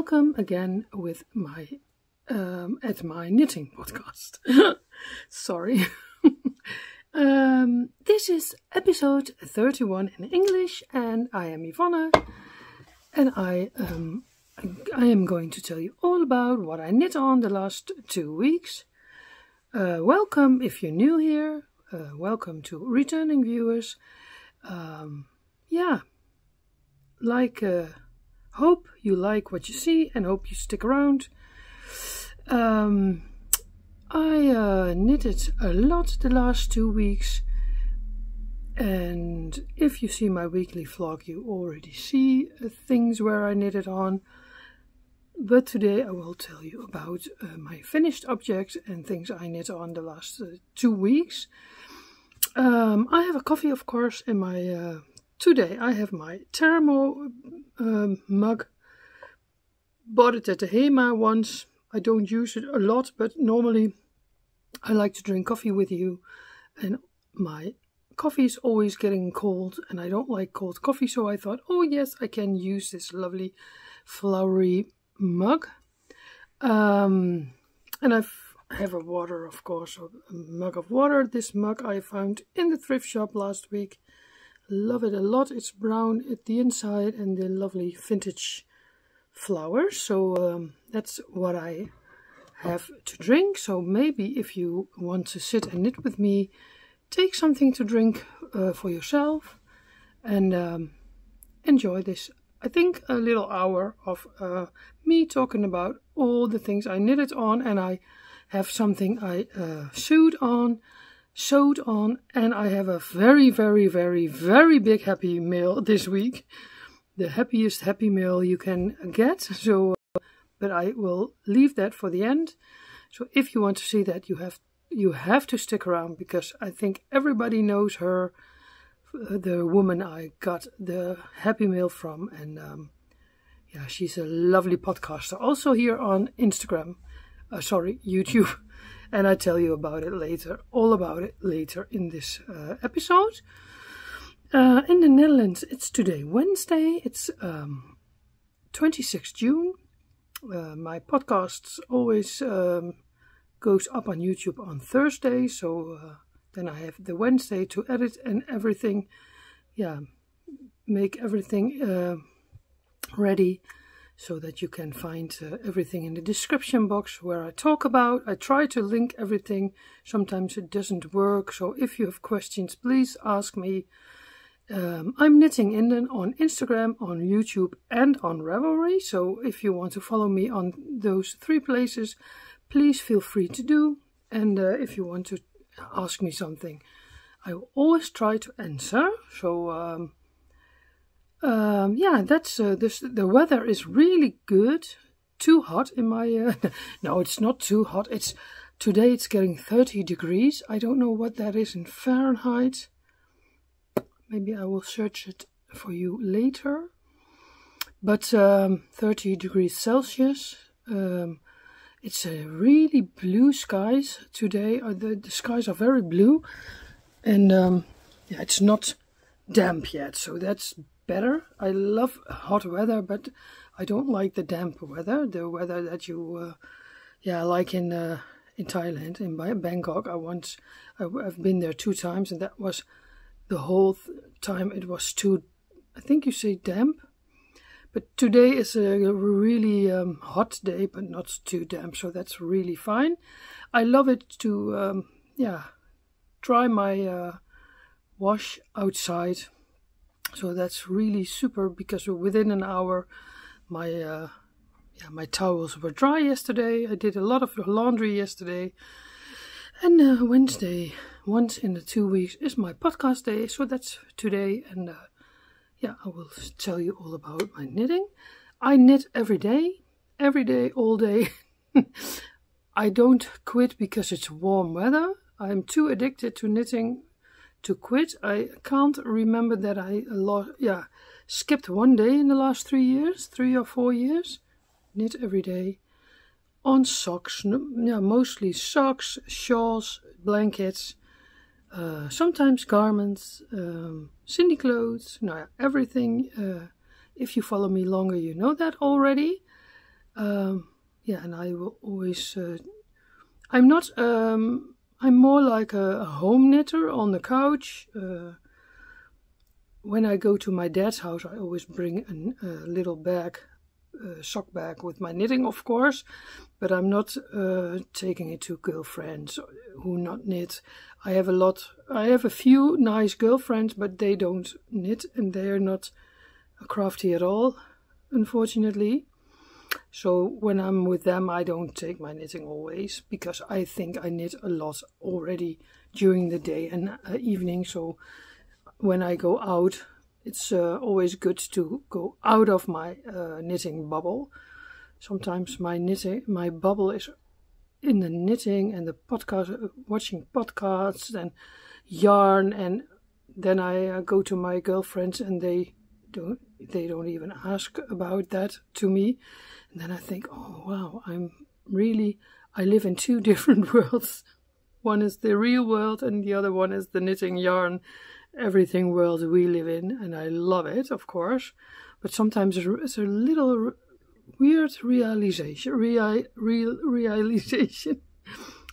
welcome again with my at my knitting podcast. Sorry. This is episode 31 in English, and I am Ivonne, and I am going to tell you all about what I knit on the last 2 weeks. Welcome if you're new here. Welcome to returning viewers. Hope you like what you see and hope you stick around. I knitted a lot the last 2 weeks, and if you see my weekly vlog you already see things where I knitted on, but today I will tell you about my finished objects and things I knit on the last 2 weeks. I have a coffee, of course, in my today I have my thermo mug. Bought it at the HEMA once. I don't use it a lot, but normally I like to drink coffee with you, and my coffee is always getting cold and I don't like cold coffee, so I thought, oh yes, I can use this lovely flowery mug. And I have a water, of course, a mug of water. This mug I found in the thrift shop last week. Love it a lot. It's brown at the inside and the lovely vintage flowers. So that's what I have to drink. So maybe if you want to sit and knit with me, take something to drink for yourself and enjoy this, I think, a little hour of me talking about all the things I knitted on, and I have something I sewed on, and I have a very, very, very, very big Happymail this week. The happiest Happymail you can get. So, but I will leave that for the end. So if you want to see that, you have to stick around, because I think everybody knows her, the woman I got the Happymail from, and yeah, she's a lovely podcaster. Also here on Instagram. YouTube, and I tell you about it later, all about it later in this episode. In the Netherlands, it's today Wednesday, it's 26th June. My podcast always goes up on YouTube on Thursday, so then I have the Wednesday to edit and everything, make everything ready, so that you can find everything in the description box where I talk about. I try to link everything. Sometimes it doesn't work, so if you have questions, please ask me. I'm Knitting Inden on Instagram, on YouTube, and on Ravelry. So if you want to follow me on those 3 places, please feel free to do. And if you want to ask me something, I will always try to answer. So that's the weather is really good. Too hot in my no, it's not too hot. Today it's getting 30 degrees. I don't know what that is in Fahrenheit. Maybe I will search it for you later. But 30 degrees Celsius. It's a really blue skies today. The skies are very blue, and it's not damp yet, so that's better. I love hot weather, but I don't like the damp weather. The weather that you, like in Thailand, in Bangkok. I've been there 2 times, and that was the whole time. It was too, I think you say damp. But today is a really hot day, but not too damp, so that's really fine. I love it to, dry my wash outside. So that's really super, because within an hour my towels were dry yesterday. I did a lot of laundry yesterday. And Wednesday, once in the 2 weeks, is my podcast day. So that's today, and I will tell you all about my knitting. I knit every day, all day. I don't quit because it's warm weather. I'm too addicted to knitting to quit. I can't remember that I skipped one day in the last 3 or 4 years. Knit every day on socks, mostly socks, shawls, blankets, sometimes garments, Cindy clothes, everything. If you follow me longer, you know that already. Yeah, and I will always. I'm not. I'm more like a home knitter on the couch. When I go to my dad's house, I always bring a little bag, sock bag with my knitting, of course. But I'm not taking it to girlfriends who not knit. I have a few nice girlfriends, but they don't knit and they are not crafty at all, unfortunately. So when I'm with them, I don't take my knitting always, because I think I knit a lot already during the day and evening. So when I go out, it's always good to go out of my knitting bubble. Sometimes my bubble is in the knitting and the podcast, watching podcasts and yarn, and then I go to my girlfriends and they don't even ask about that to me. And then I think, oh wow, I live in two different worlds. One is the real world and the other one is the knitting, yarn, everything world we live in, and I love it, of course. But sometimes it's a little weird realization.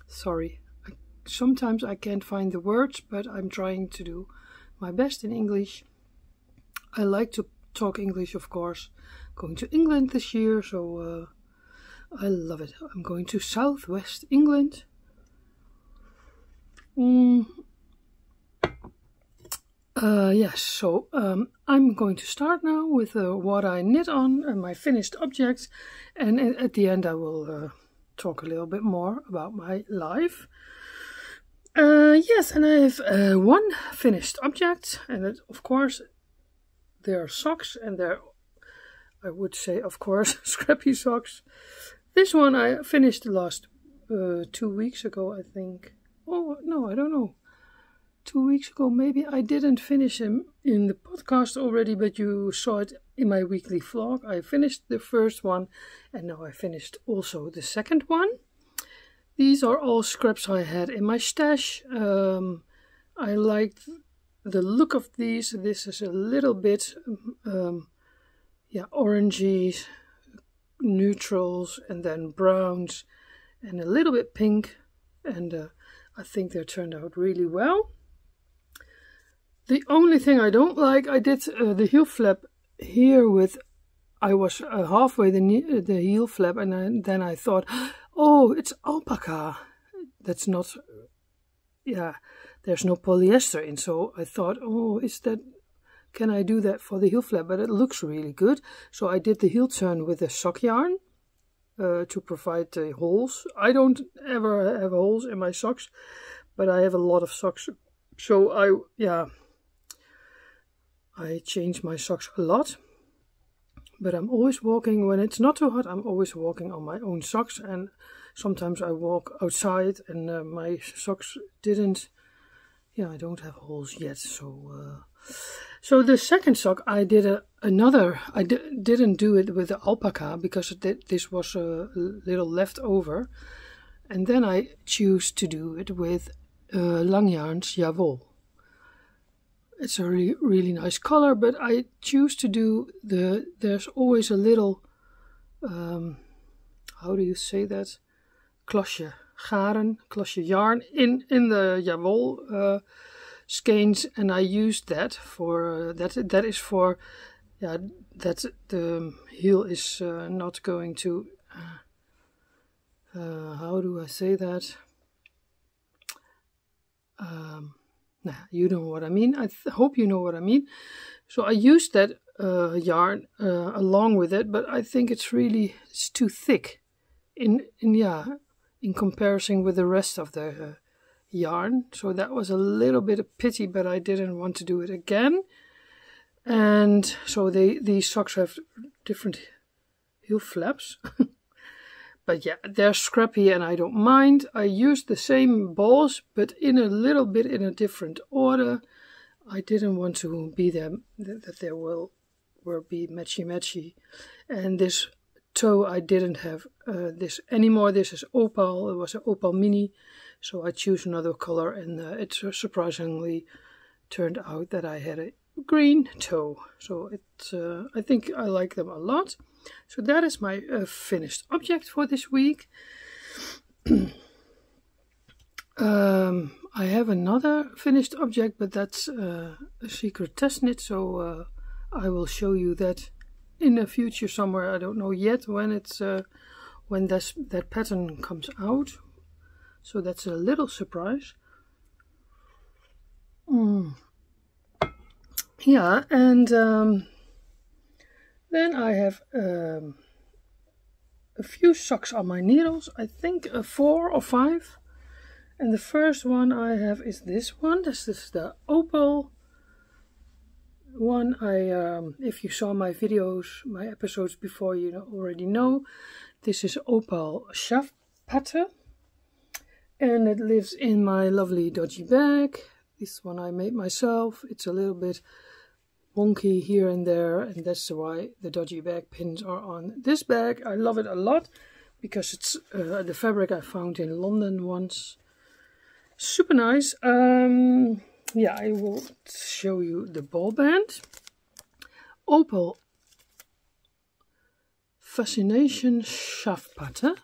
Sorry. Sometimes I can't find the words, but I'm trying to do my best in English. I like to talk English, of course. Going to England this year, so I love it. I'm going to southwest England. Yes, so I'm going to start now with what I knit on and my finished objects, and at the end I will talk a little bit more about my life. Yes, and I have one finished object, and of course there are socks, and I would say, of course, scrappy socks. This one I finished last 2 weeks ago, I think. Oh, no, I don't know. 2 weeks ago, maybe. I didn't finish him in the podcast already, but you saw it in my weekly vlog. I finished the first one, and now I finished also the second one. These are all scraps I had in my stash. I liked the look of these. This is a little bit orangey, neutrals, and then browns, and a little bit pink, and I think they turned out really well. The only thing I don't like, I did the heel flap here with, I was halfway the heel flap, and then I thought, oh, it's alpaca. That's not, there's no polyester in, so I thought, oh, can I do that for the heel flap? But it looks really good. So I did the heel turn with a sock yarn to provide the holes. I don't ever have holes in my socks, but I have a lot of socks. So I change my socks a lot. But I'm always walking, when it's not too hot, I'm always walking on my own socks. And sometimes I walk outside and my socks didn't, I don't have holes yet. So the second sock I did I didn't do it with the alpaca because this was a little left over. And then I choose to do it with Lang Yarn's Jawohl. It's a really, really nice color, but I choose to do there's always a little, how do you say that? Klosje yarn in the Jawohl skeins, and I used that for, that is for, that the heel is not going to, how do I say that? You know what I mean. I hope you know what I mean. So I used that yarn along with it, but I think it's too thick in comparison with the rest of the yarn. So that was a little bit of pity, but I didn't want to do it again. And so these socks have different heel flaps. But yeah, they're scrappy and I don't mind. I used the same balls, but in a little bit in a different order. I didn't want to be them, that there will be matchy. And this toe, I didn't have this anymore. This is opal. It was an opal mini. So I choose another color, and it surprisingly turned out that I had green toe. So I think I like them a lot. So that is my finished object for this week. I have another finished object, but that's a secret test knit, so I will show you that in the future somewhere. I don't know yet when that pattern comes out, so that's a little surprise. Yeah, and then I have a few socks on my needles. I think 4 or 5. And the first one I have is this one. This is the opal one. If you saw my videos, my episodes before, you already know. This is opal shaft pattern, and it lives in my lovely dodgy bag. This one I made myself. It's a little bit wonky here and there, and that's why the dodgy bag pins are on this bag. I love it a lot because it's the fabric I found in London once. Super nice. Yeah, I will show you the ball band. Opal Fascination Shaft pattern.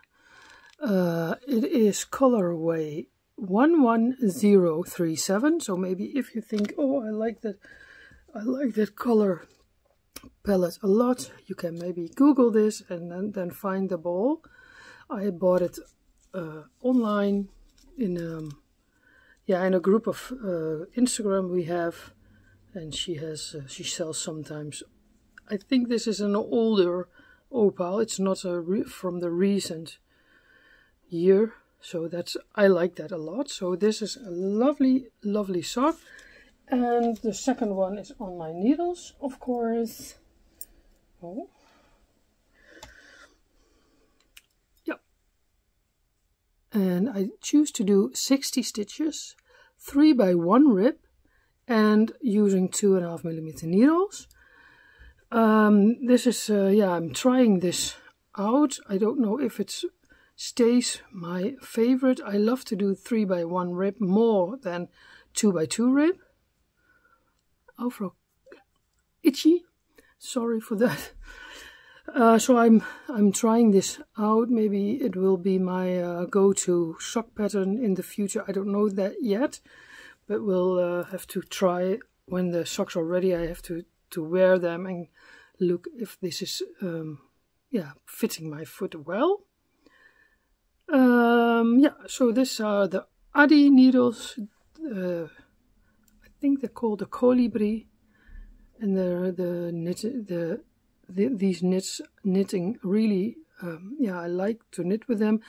It is colorway 11037. So maybe if you think, oh, I like that color palette a lot, you can maybe Google this and then find the ball. I bought it online in a group of Instagram we have, and she sells sometimes. I think this is an older opal. It's not from the recent year, so I like that a lot. So this is a lovely sock, and the second one is on my needles, of course. Oh. And I choose to do 60 stitches, 3 by 1 rib, and using 2.5mm needles. This is I'm trying this out. I don't know if it stays my favorite. I love to do 3 by 1 rib more than 2 by 2 rib. Oh, itchy. Sorry for that. So I'm trying this out. Maybe it will be my go-to sock pattern in the future. I don't know that yet, but we'll have to try. When the socks are ready, I have to wear them and look if this is fitting my foot well. So these are the Addi needles. I think they're called the Colibri, and they're these knitting really, I like to knit with them.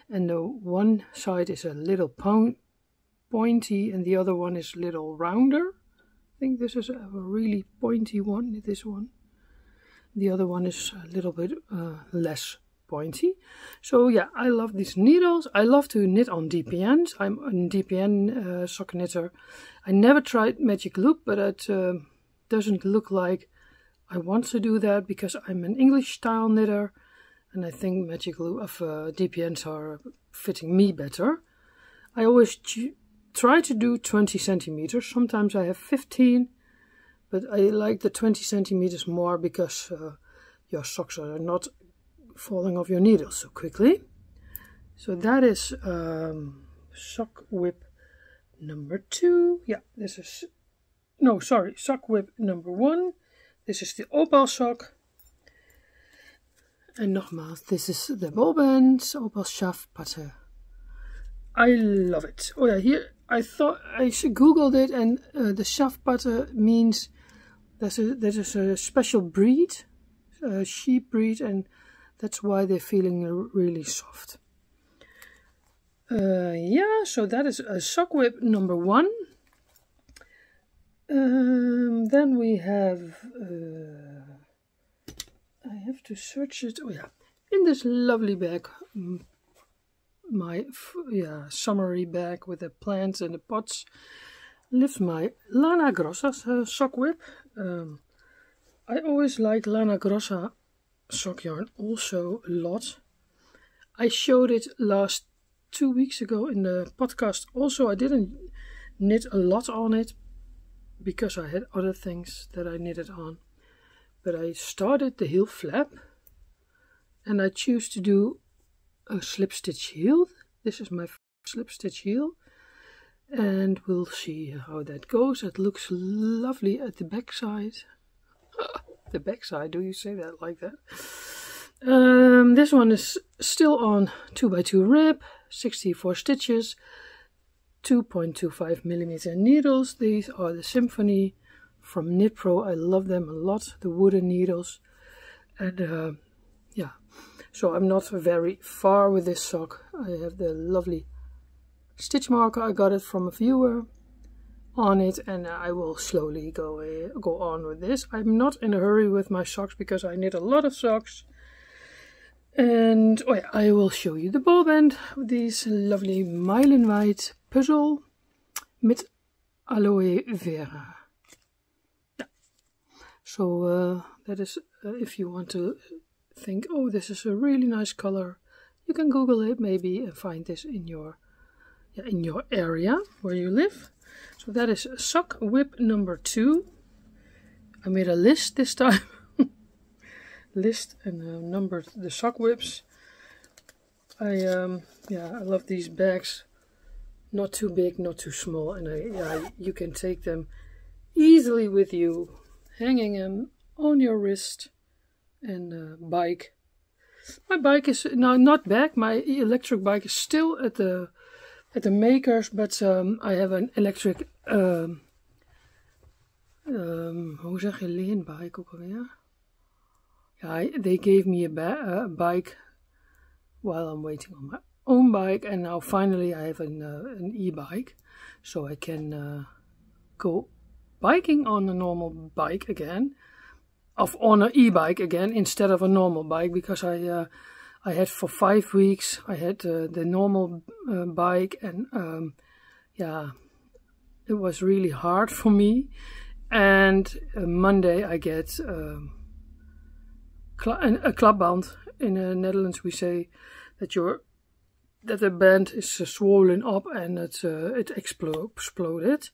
And the one side is a little pointy and the other one is a little rounder. I think this is a really pointy one, this one. The other one is a little bit less pointy. So yeah, I love these needles. I love to knit on DPNs. I'm a DPN sock knitter. I never tried magic loop, but it doesn't look like I want to do that because I'm an English style knitter, and I think magic loop of DPNs are fitting me better. I always try to do 20 centimeters. Sometimes I have 15, but I like the 20 centimeters more because your socks are not falling off your needles so quickly. So that is sock whip number 2. Yeah, this is sock whip number 1. This is the opal sock. En nogmaals, this is the ball band opal shaft pattern. I love it. Oh yeah, here I thought I googled it, and the shaft pattern means that is a special breed, a sheep breed, and that's why they're feeling really soft. So that is a sock whip number 1. Then we have, I have to search it. Oh yeah, in this lovely bag, my summery bag with the plants and the pots, lives my Lana Grossa sock whip. I always like Lana Grossa sock yarn also a lot. I showed it 2 weeks ago in the podcast. Also, I didn't knit a lot on it, because I had other things that I knitted on. But I started the heel flap, and I choose to do a slip stitch heel. This is my slip stitch heel, and we'll see how that goes. It looks lovely at the back side. The back side, do you say that like that? This one is still on 2x2 rib, 64 stitches, 2.25 millimeter needles. These are the Symphony from Knit Pro. I love them a lot, the wooden needles. And yeah, so I'm not very far with this sock. I have the lovely stitch marker. I got it from a viewer on it, and I will slowly go on with this. I'm not in a hurry with my socks because I knit a lot of socks. And oh yeah, I will show you the ball band with these lovely Meilenweit puzzle mit aloe vera. Yeah. So that is if you want to think, oh, this is a really nice color, you can Google it maybe and find this in your area where you live. So that is sock whip number 2. I made a list this time. List and numbered the sock whips. Yeah, I love these bags. Not too big, not too small, and you can take them easily with you, hanging them on your wrist. And bike. My bike is now not back. My electric bike is still at the makers, but I have an electric hoe zeg je leenbike ook alweer? Yeah, they gave me a bike while I'm waiting on my own bike, and now finally I have an e-bike, so I can go biking on a normal bike again, on an e-bike again instead of a normal bike, because I had for 5 weeks I had the normal bike, and yeah, it was really hard for me. And Monday I get a klapband. In the Netherlands we say that the band is swollen up and it exploded.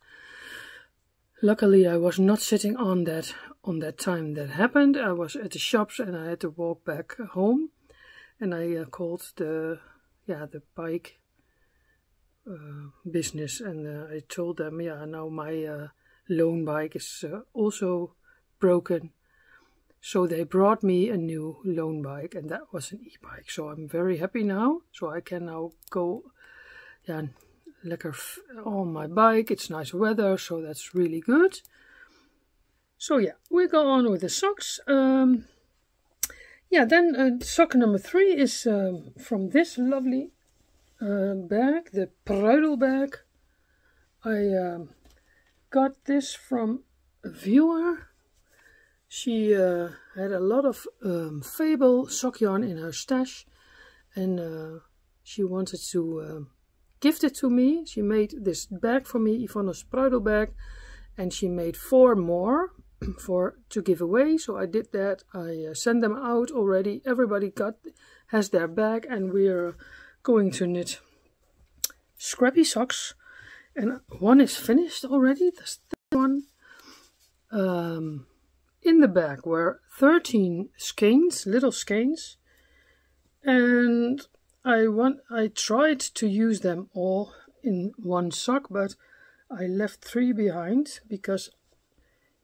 Luckily I was not sitting on that time that happened. I was at the shops and I had to walk back home, and I called the bike business, and I told them, yeah, now my loan bike is also broken. So they brought me a new loan bike, and that was an e-bike. So I'm very happy now. So I can now go, yeah, lekker on my bike. It's nice weather, so that's really good. So yeah, we go on with the socks. Yeah, then sock number 3 is from this lovely bag, the Pruidel bag. I got this from a viewer. She had a lot of Fable sock yarn in her stash, and she wanted to gift it to me. She made this bag for me, Yvonne's Pruidel bag, and she made 4 more to give away. So I did that. I sent them out already. Everybody has their bag, and we're going to knit scrappy socks. And one is finished already. That's the one. In the bag were 13 skeins, little skeins, and I tried to use them all in one sock, but I left 3 behind because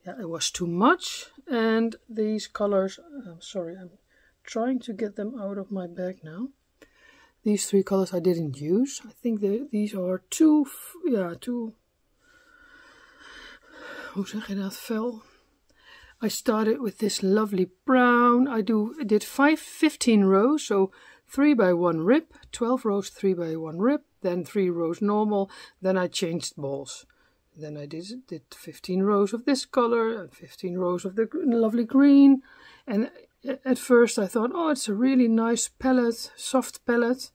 it was too much. And these colors, sorry, I'm trying to get them out of my bag now. These 3 colors I didn't use. I think these are too, hoe zeg je dat, fel. I started with this lovely brown. I did 15 rows, so 3 by 1 rib, 12 rows 3 by 1 rib, then 3 rows normal, then I changed balls. Then I did 15 rows of this color and 15 rows of the lovely green. And at first I thought, oh, it's a really nice palette, soft palette.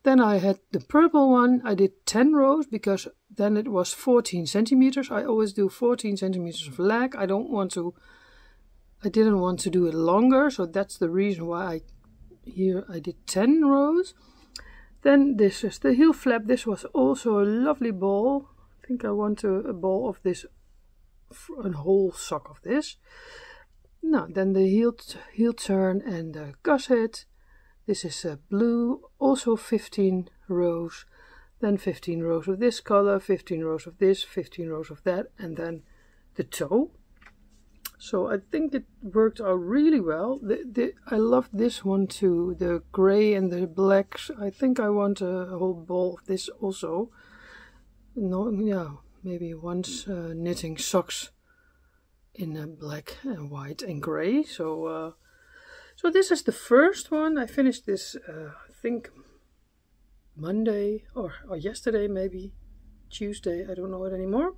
Then I had the purple one. I did 10 rows because then it was 14 centimeters. I always do 14 centimeters of lag. I didn't want to do it longer, so that's the reason why I did 10 rows. Then this is the heel flap. This was also a lovely ball. I think I want a ball of this a whole sock of this. Now then the heel turn and the gusset. This is blue, also 15 rows, then 15 rows of this color, 15 rows of this, 15 rows of that, and then the toe. So I think it worked out really well. I love this one too, the gray and the blacks. I think I want a whole ball of this also. No, yeah, maybe once knitting socks in black and white and gray. So this is the first one. I finished this, I think Monday or yesterday, maybe Tuesday. I don't know it anymore.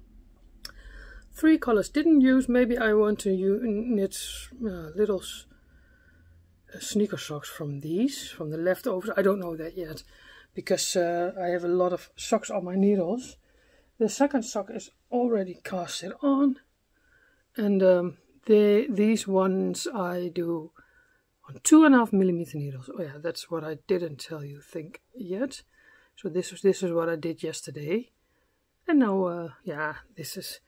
3 colors didn't use. Maybe I want to knit little sneaker socks from these, from the leftovers. I don't know that yet, because I have a lot of socks on my needles. The second sock is already casted on, and these ones I do on 2.5mm needles. Oh yeah, that's what I didn't tell you, think yet. So this is what I did yesterday, and now yeah, this is.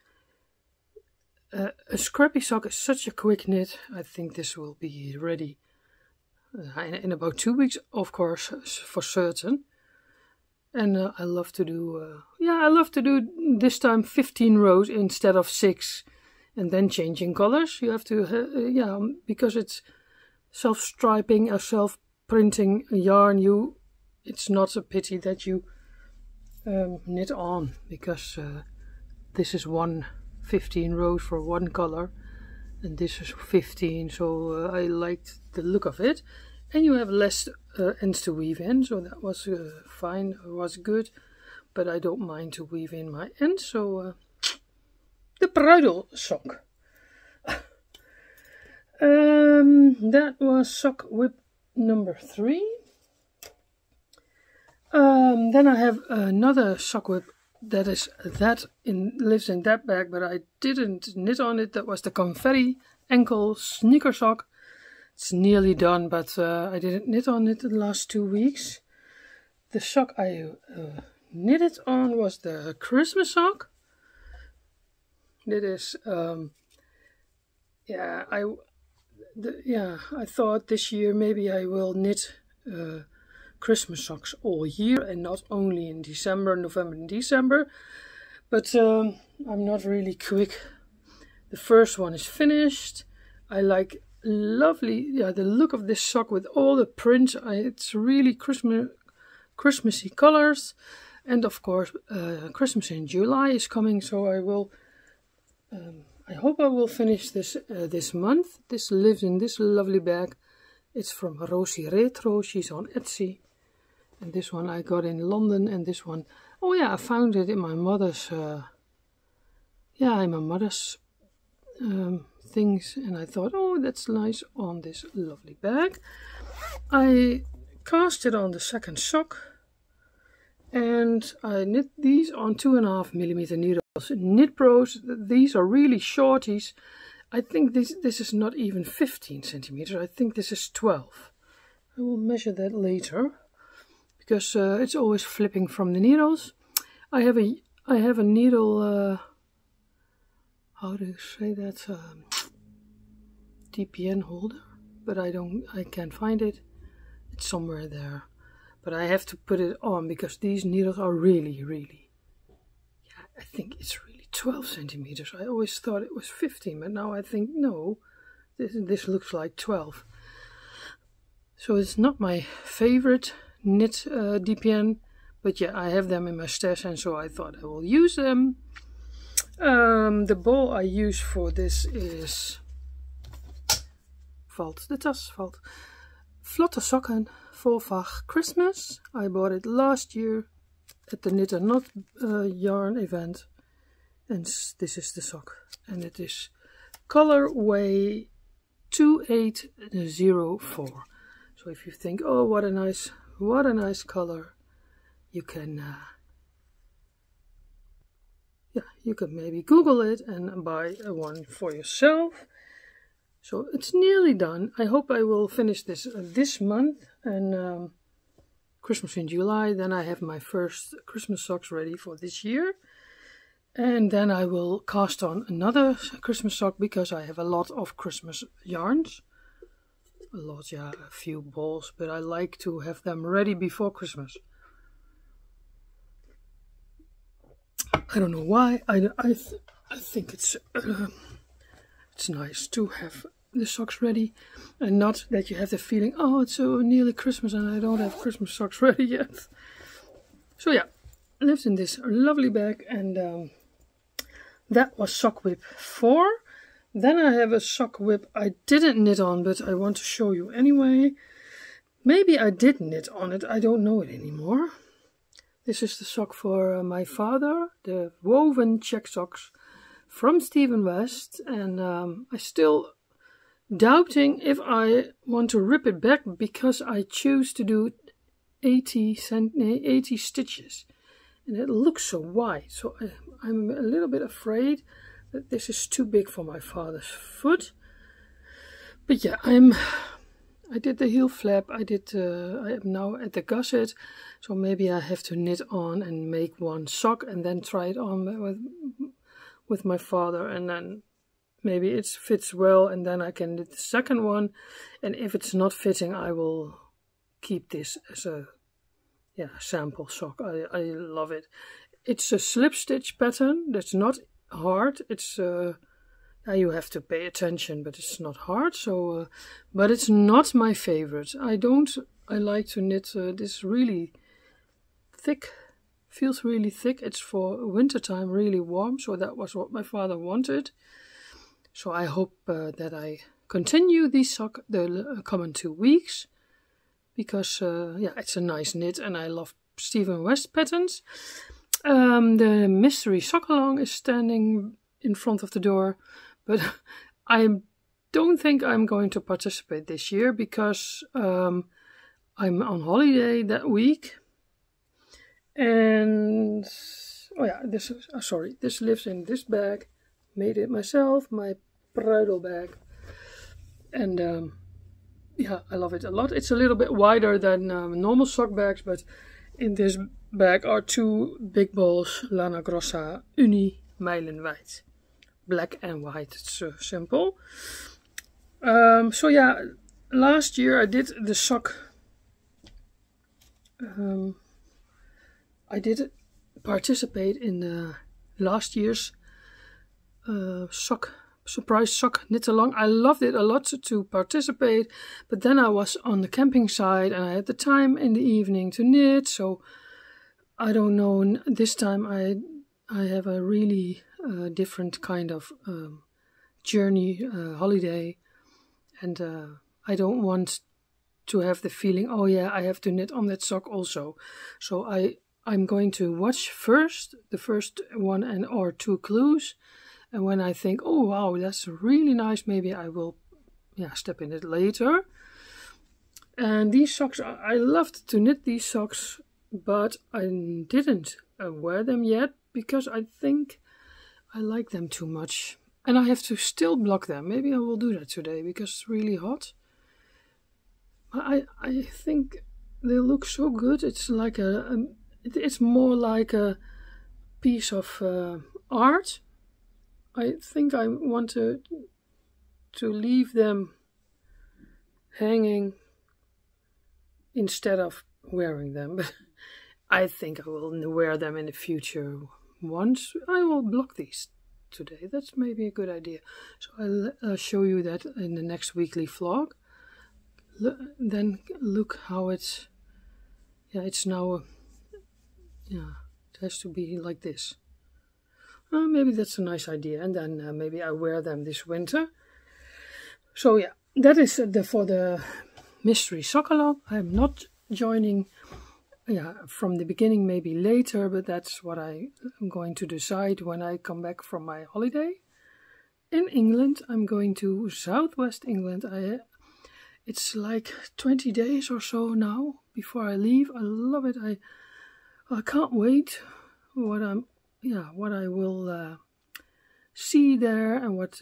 A scrappy sock is such a quick knit. I think this will be ready in about 2 weeks, of course, for certain. And I love to do, yeah, I love to do this time 15 rows instead of 6, and then changing colors. You have to, yeah, because it's self-striping or self-printing yarn. It's not a pity that you knit on, because this is 15 rows for one color, and this is 15, so I liked the look of it. And you have less ends to weave in, so that was fine, was good, but I don't mind to weave in my ends. So the bridal sock. That was sock whip number 3. Then I have another sock whip that lives in that bag, but I didn't knit on it. That was the confetti ankle sneaker sock. It's nearly done, but I didn't knit on it the last 2 weeks. The sock I knitted on was the Christmas sock. It is, yeah, I thought this year maybe I will knit Christmas socks all year and not only in December, November and December. But I'm not really quick. The first one is finished. I like lovely, yeah, the look of this sock with all the prints. It's really Christmassy colors. And of course Christmas in July is coming, so I will I hope I will finish this this month. This lives in this lovely bag. It's from Rosie Retro. She's on Etsy. And this one I got in London, and this one, oh yeah, I found it in my mother's, things, and I thought, oh, that's nice on this lovely bag. I cast it on the second sock, and I knit these on 2.5mm needles. Knit Pros, these are really shorties. I think this is not even 15 centimeters. I think this is 12. I will measure that later, because it's always flipping from the needles. I have a needle, how do you say that, DPN holder, but I can't find it. It's somewhere there, but I have to put it on because these needles are really, yeah, I think it's really 12 centimeters. I always thought it was 15, but now I think no, this looks like 12. So it's not my favorite knit DPN, but yeah, I have them in my stash, and so I thought I will use them. The ball I use for this is de tas valt. Vlotte sokken voorvach Christmas. I bought it last year at the Knit and Knot yarn event, and this is the sock, and it is colorway 2804. So if you think, oh, what a nice color, you can yeah, you can maybe Google it and buy one for yourself. So it's nearly done. I hope I will finish this this month, and Christmas in July, then I have my first Christmas socks ready for this year. And then I will cast on another Christmas sock because I have a lot of Christmas yarns. A lot, yeah, a few balls, but I like to have them ready before Christmas. I don't know why. I think it's nice to have the socks ready, and not that you have the feeling, oh, it's so nearly Christmas and I don't have Christmas socks ready yet. So yeah, lived in this lovely bag, and that was sock whip 4. Then I have a sock whip I didn't knit on, but I want to show you anyway. Maybe I did knit on it, I don't know it anymore. This is the sock for my father, the woven check socks from Stephen West, and I'm still doubting if I want to rip it back because I choose to do 80 stitches, and it looks so wide, so I'm a little bit afraid that this is too big for my father's foot. But yeah, I did the heel flap, I am now at the gusset, so maybe I have to knit on and make one sock and then try it on with my father, and then maybe it fits well, and then I can knit the second one, and if it's not fitting I will keep this as a sample sock. I love it. It's a slip stitch pattern that's not hard. It's you have to pay attention, but it's not hard. So but it's not my favorite. I like to knit this really thick, feels really thick. It's for winter time, really warm, so that was what my father wanted. So I hope that I continue this sock the coming 2 weeks, because it's a nice knit and I love Stephen West patterns. The mystery sock along is standing in front of the door, but I don't think I'm going to participate this year because I'm on holiday that week. And this lives in this bag. Made it myself, my Pruidel bag, and I love it a lot. It's a little bit wider than normal sock bags, but in this bag are 2 big balls lana grossa uni mijlenwijd, black and white. It's simple. So yeah, last year I did the sock. I did participate in last year's surprise sock knit along. I loved it a lot to participate, but then I was on the camping site and I had the time in the evening to knit, so I don't know, this time I have a really different kind of journey, holiday, and I don't want to have the feeling, oh yeah, I have to knit on that sock also. So I'm going to watch first the first 1 or 2 clues, and when I think, oh wow, that's really nice, maybe I will step in it later. And these socks, I loved to knit these socks, but I didn't wear them yet because I think I like them too much, and I have to still block them. Maybe I will do that today because it's really hot. I think they look so good. It's like it's more like a piece of art. I think I want to leave them hanging instead of wearing them. But I think I will wear them in the future. Once I will block these today. That's maybe a good idea. So I'll show you that in the next weekly vlog. Then look how it's now it has to be like this. Maybe that's a nice idea, and then maybe I wear them this winter. So yeah, that is for the mystery sock along. I'm not joining from the beginning, maybe later, but that's what I'm going to decide when I come back from my holiday in England. I'm going to southwest England. It's like 20 days or so now before I leave. I love it. I can't wait what I will see there, and what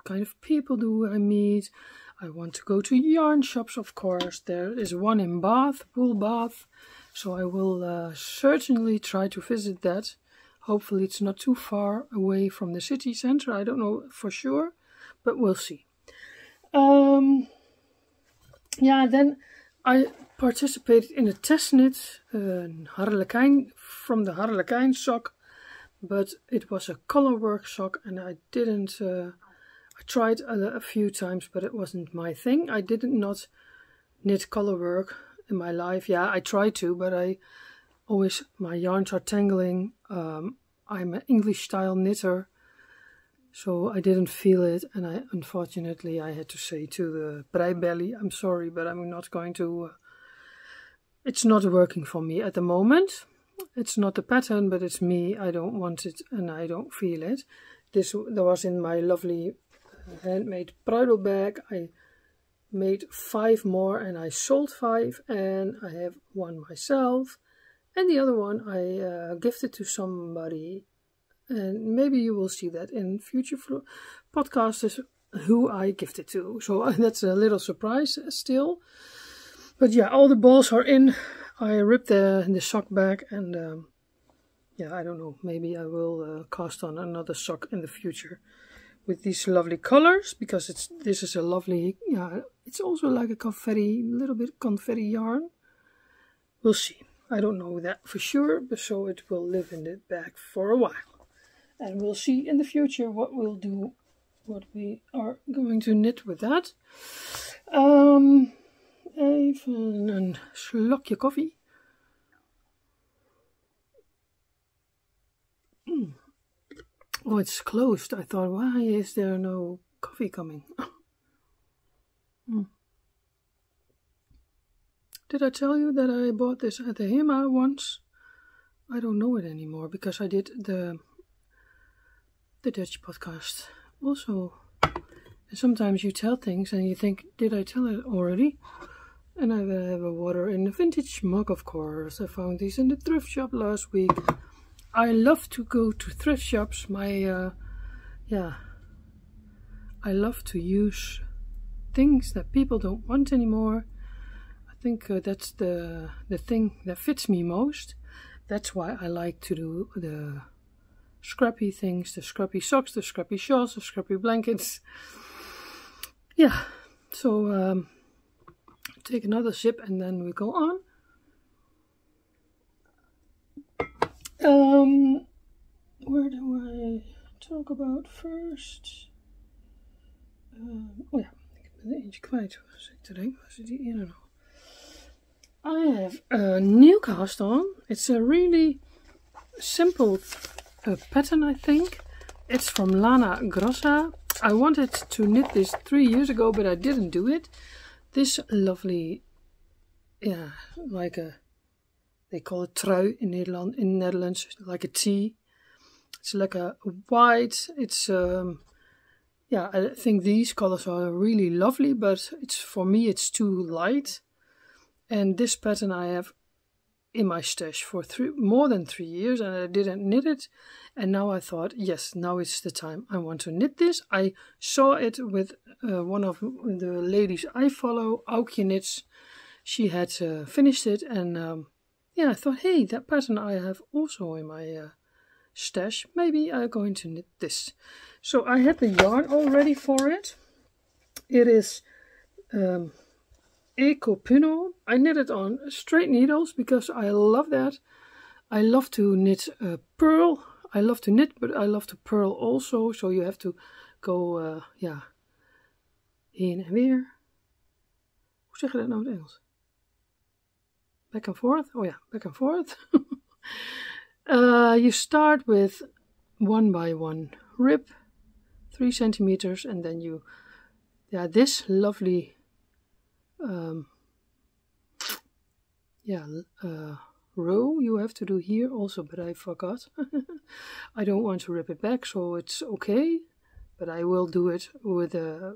kind of people do I meet. I want to go to yarn shops, of course. There is one in Bath, Wool Bath, so I will certainly try to visit that. Hopefully it's not too far away from the city center. I don't know for sure, but we'll see. Yeah, then I participated in a test knit harlekijn from the harlekijn sock, but it was a colorwork sock, and I didn't. I tried a few times, but it wasn't my thing. I did not knit colorwork in my life. Yeah, I tried to, but my yarns are tangling. I'm an English style knitter, so I didn't feel it, and unfortunately I had to say to the breibelly, I'm sorry, but I'm not going to. It's not working for me at the moment. It's not the pattern, but it's me. I don't want it, and I don't feel it. There was in my lovely handmade bridal bag. I made 5 more, and I sold 5, and I have one myself, and the other one I gifted to somebody, and maybe you will see that in future podcasts who I gifted to. So that's a little surprise still. But yeah, all the balls are in. I ripped the sock back, and yeah, I don't know, maybe I will cast on another sock in the future with these lovely colors, because this is a lovely, yeah, it's also like a confetti, little bit confetti yarn. We'll see. I don't know that for sure, but so it will live in the bag for a while, and we'll see in the future what we'll do, what we are going to knit with that. Even een slokje koffie. Oh, it's closed. I thought, why is there no coffee coming? Did I tell you that I bought this at the HEMA once? I don't know it anymore, because I did the Dutch podcast also. And sometimes you tell things and you think, did I tell it already? And I have a water in a vintage mug, of course. I found these in the thrift shop last week. I love to go to thrift shops. I love to use things that people don't want anymore. I think that's the thing that fits me most. That's why I like to do the scrappy things, the scrappy socks, the scrappy shawls, the scrappy blankets. Yeah, so take another sip and then we go on. Where do I talk about first? Oh ja, ik ben er eentje kwijt. Was ik te denken? Was het die in nog? I have a new cast on. It's a really simple pattern, I think. It's from Lana Grossa. I wanted to knit this 3 years ago, but I didn't do it. This lovely, yeah, like a, they call it trui in Netherlands, like a tee. It's like a white. It's yeah, I think these colors are really lovely, but for me it's too light. And this pattern I have in my stash for more than 3 years, and I didn't knit it. And now I thought, yes, now is the time. I want to knit this. I saw it with one of the ladies I follow, Aukje Knits. She had finished it, and yeah, I thought, hey, that pattern I have also in my stash. Maybe I'm going to knit this. So I had the yarn all ready for it. It is ecopuno. I knit it on straight needles because I love that. I love to knit purl. I love to knit, but I love to purl also. So you have to go, ja, heen en weer. Hoe zeg je dat nou in het Engels? Back and forth? Oh yeah, back and forth. You start with 1 by 1 rib, 3 centimeters, and then you, yeah, this lovely, row you have to do here also, but I forgot. I don't want to rip it back, so it's okay, but I will do it with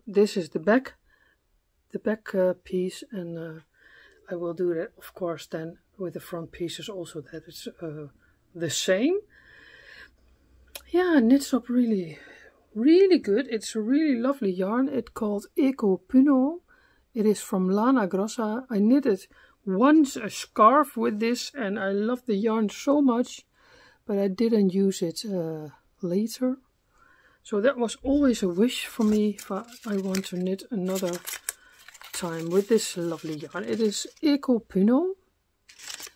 this is the back piece, and I will do that, of course, then with the front pieces also, that it's the same. Yeah, knits up really, really good. It's a really lovely yarn. It's called ecopuno. It is from Lana Grossa. I knitted once a scarf with this, and I love the yarn so much. but I didn't use it later. So that was always a wish for me if I want to knit another time with this lovely yarn. It is ecopuno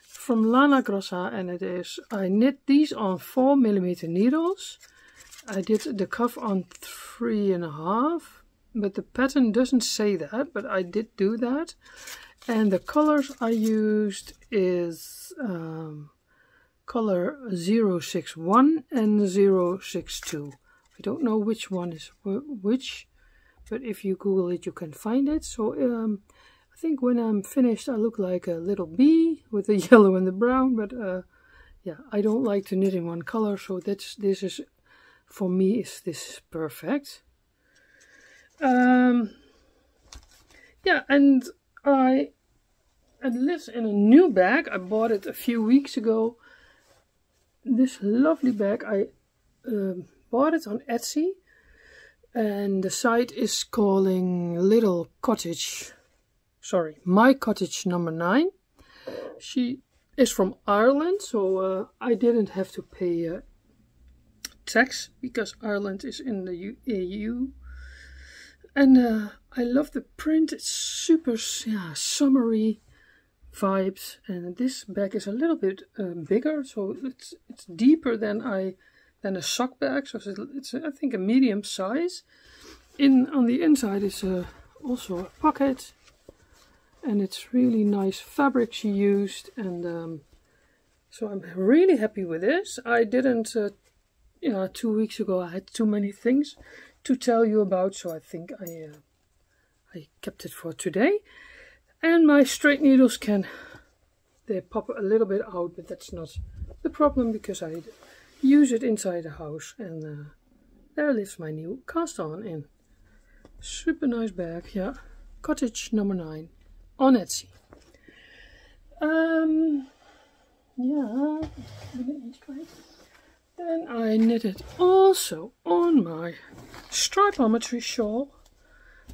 from Lana Grossa, and it is, I knit these on 4mm needles. I did the cuff on 3.5, but the pattern doesn't say that, but I did do that. And the colors I used is color 061 and 062. I don't know which one is which, but if you Google it, you can find it. So I think when I'm finished, I look like a little bee with the yellow and the brown. But yeah, I don't like to knit in one color, so this is, for me, this is perfect. Yeah, and I live in a new bag. I bought it a few weeks ago. This lovely bag, I bought it on Etsy, and the site is calling Little Cottage, sorry, My Cottage number 9. She is from Ireland, so I didn't have to pay tax because Ireland is in the EU. And I love the print. It's super summery vibes, and this bag is a little bit bigger, so it's deeper than a sock bag, so it's I think a medium size. On the inside is also a pocket, and it's really nice fabric she used, and so I'm really happy with this. I didn't, 2 weeks ago I had too many things to tell you about, so I think I kept it for today. And my straight needles they pop a little bit out, but that's not the problem because I use it inside the house, and there lives my new cast on in. Super nice bag, yeah. Cottage number 9 on Etsy. Yeah, then I knitted also on my Stripeometry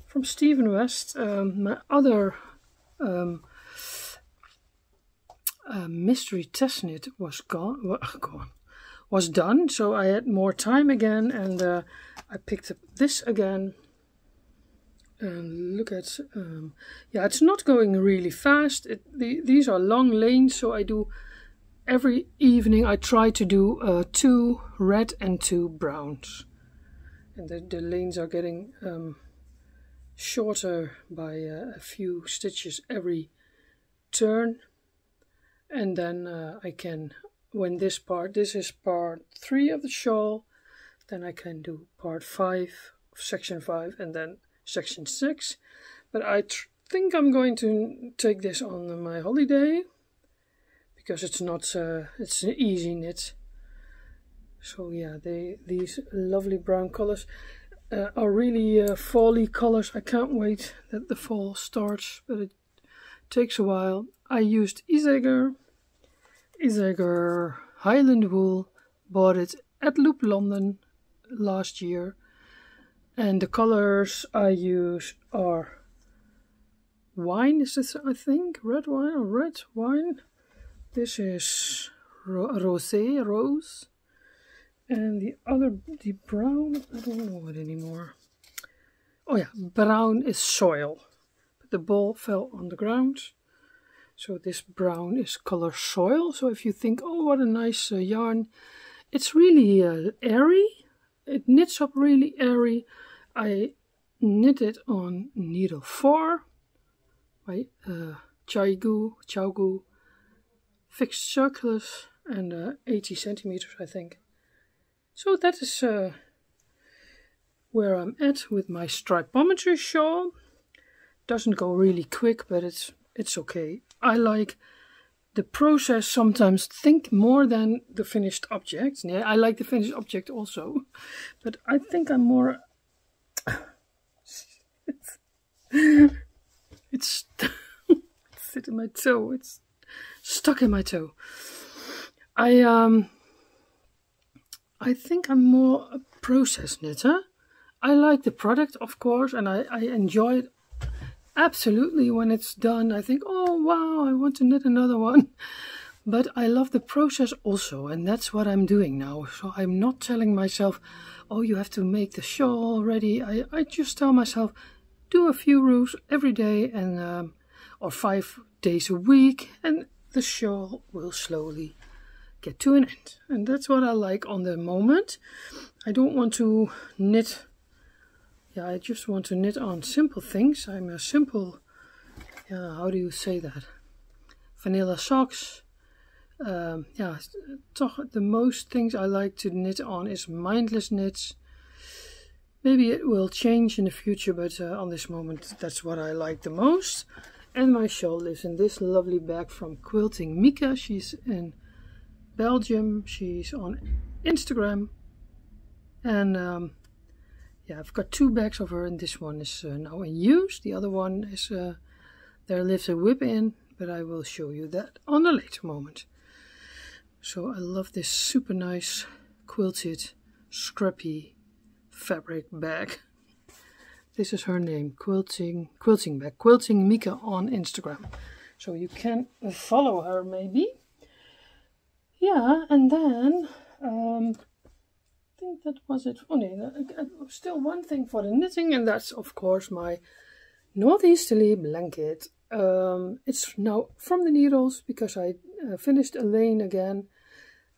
from Stephen West. My other mystery test knit was was done, so I had more time again, and I picked up this again. And look at, yeah, it's not going really fast. These are long lanes, so I do every evening. I try to do 2 red and 2 browns, and the lanes are getting shorter by a few stitches every turn. And then I can, when this is part 3 of the shawl, then I can do part 5 of section 5 and then section 6. But I think I'm going to take this on my holiday because it's not it's an easy knit. So yeah, these lovely brown colors are really fall-y colors. I can't wait that the fall starts, but it takes a while. I used Isager Highland wool, bought it at Loop London last year, and the colors I use are wine, is this, I think, red wine or red wine. This is rosé, rose, and the brown, I don't know it anymore. Oh yeah, brown is soil, but the ball fell on the ground. So this brown is color soil. So if you think, oh, what a nice yarn, it's really airy. It knits up really airy. I knit it on needle 4 by Chaugu fixed circulars, and 80 centimeters, I think. So that is where I'm at with my Stripeometyshawl. Doesn't go really quick, but it's okay. I like the process sometimes, think more than the finished object. Yeah, I like the finished object also, but I think I'm more it's sit in my toe, it's stuck in my toe. I think I'm more a process knitter. I like the product, of course, and I enjoy it absolutely when it's done. I think, oh wow, I want to knit another one. But I love the process also, and that's what I'm doing now. So I'm not telling myself, oh, you have to make the shawl ready. I just tell myself, do a few rows every day, and or 5 days a week, and the shawl will slowly get to an end. And that's what I like on the moment. I don't want to knit. Yeah, I just want to knit on simple things. I'm a simple, how do you say that? Vanilla socks. Yeah, the most things I like to knit on is mindless knits. Maybe it will change in the future, but on this moment that's what I like the most. And my shawl lives in this lovely bag from Quilting Mika. She's in Belgium. She's on Instagram. And yeah, I've got 2 bags of her, and this one is now in use. The other one is there lives a whip in, but I will show you that on a later moment. So I love this super nice quilted scrappy fabric bag. This is her name, quilting bag, Quilting Mika on Instagram. So you can follow her maybe. Yeah, and then I think that was it. Oh no, still one thing for the knitting, and that's of course my northeasterly blanket. It's now from the needles because I finished a lane again.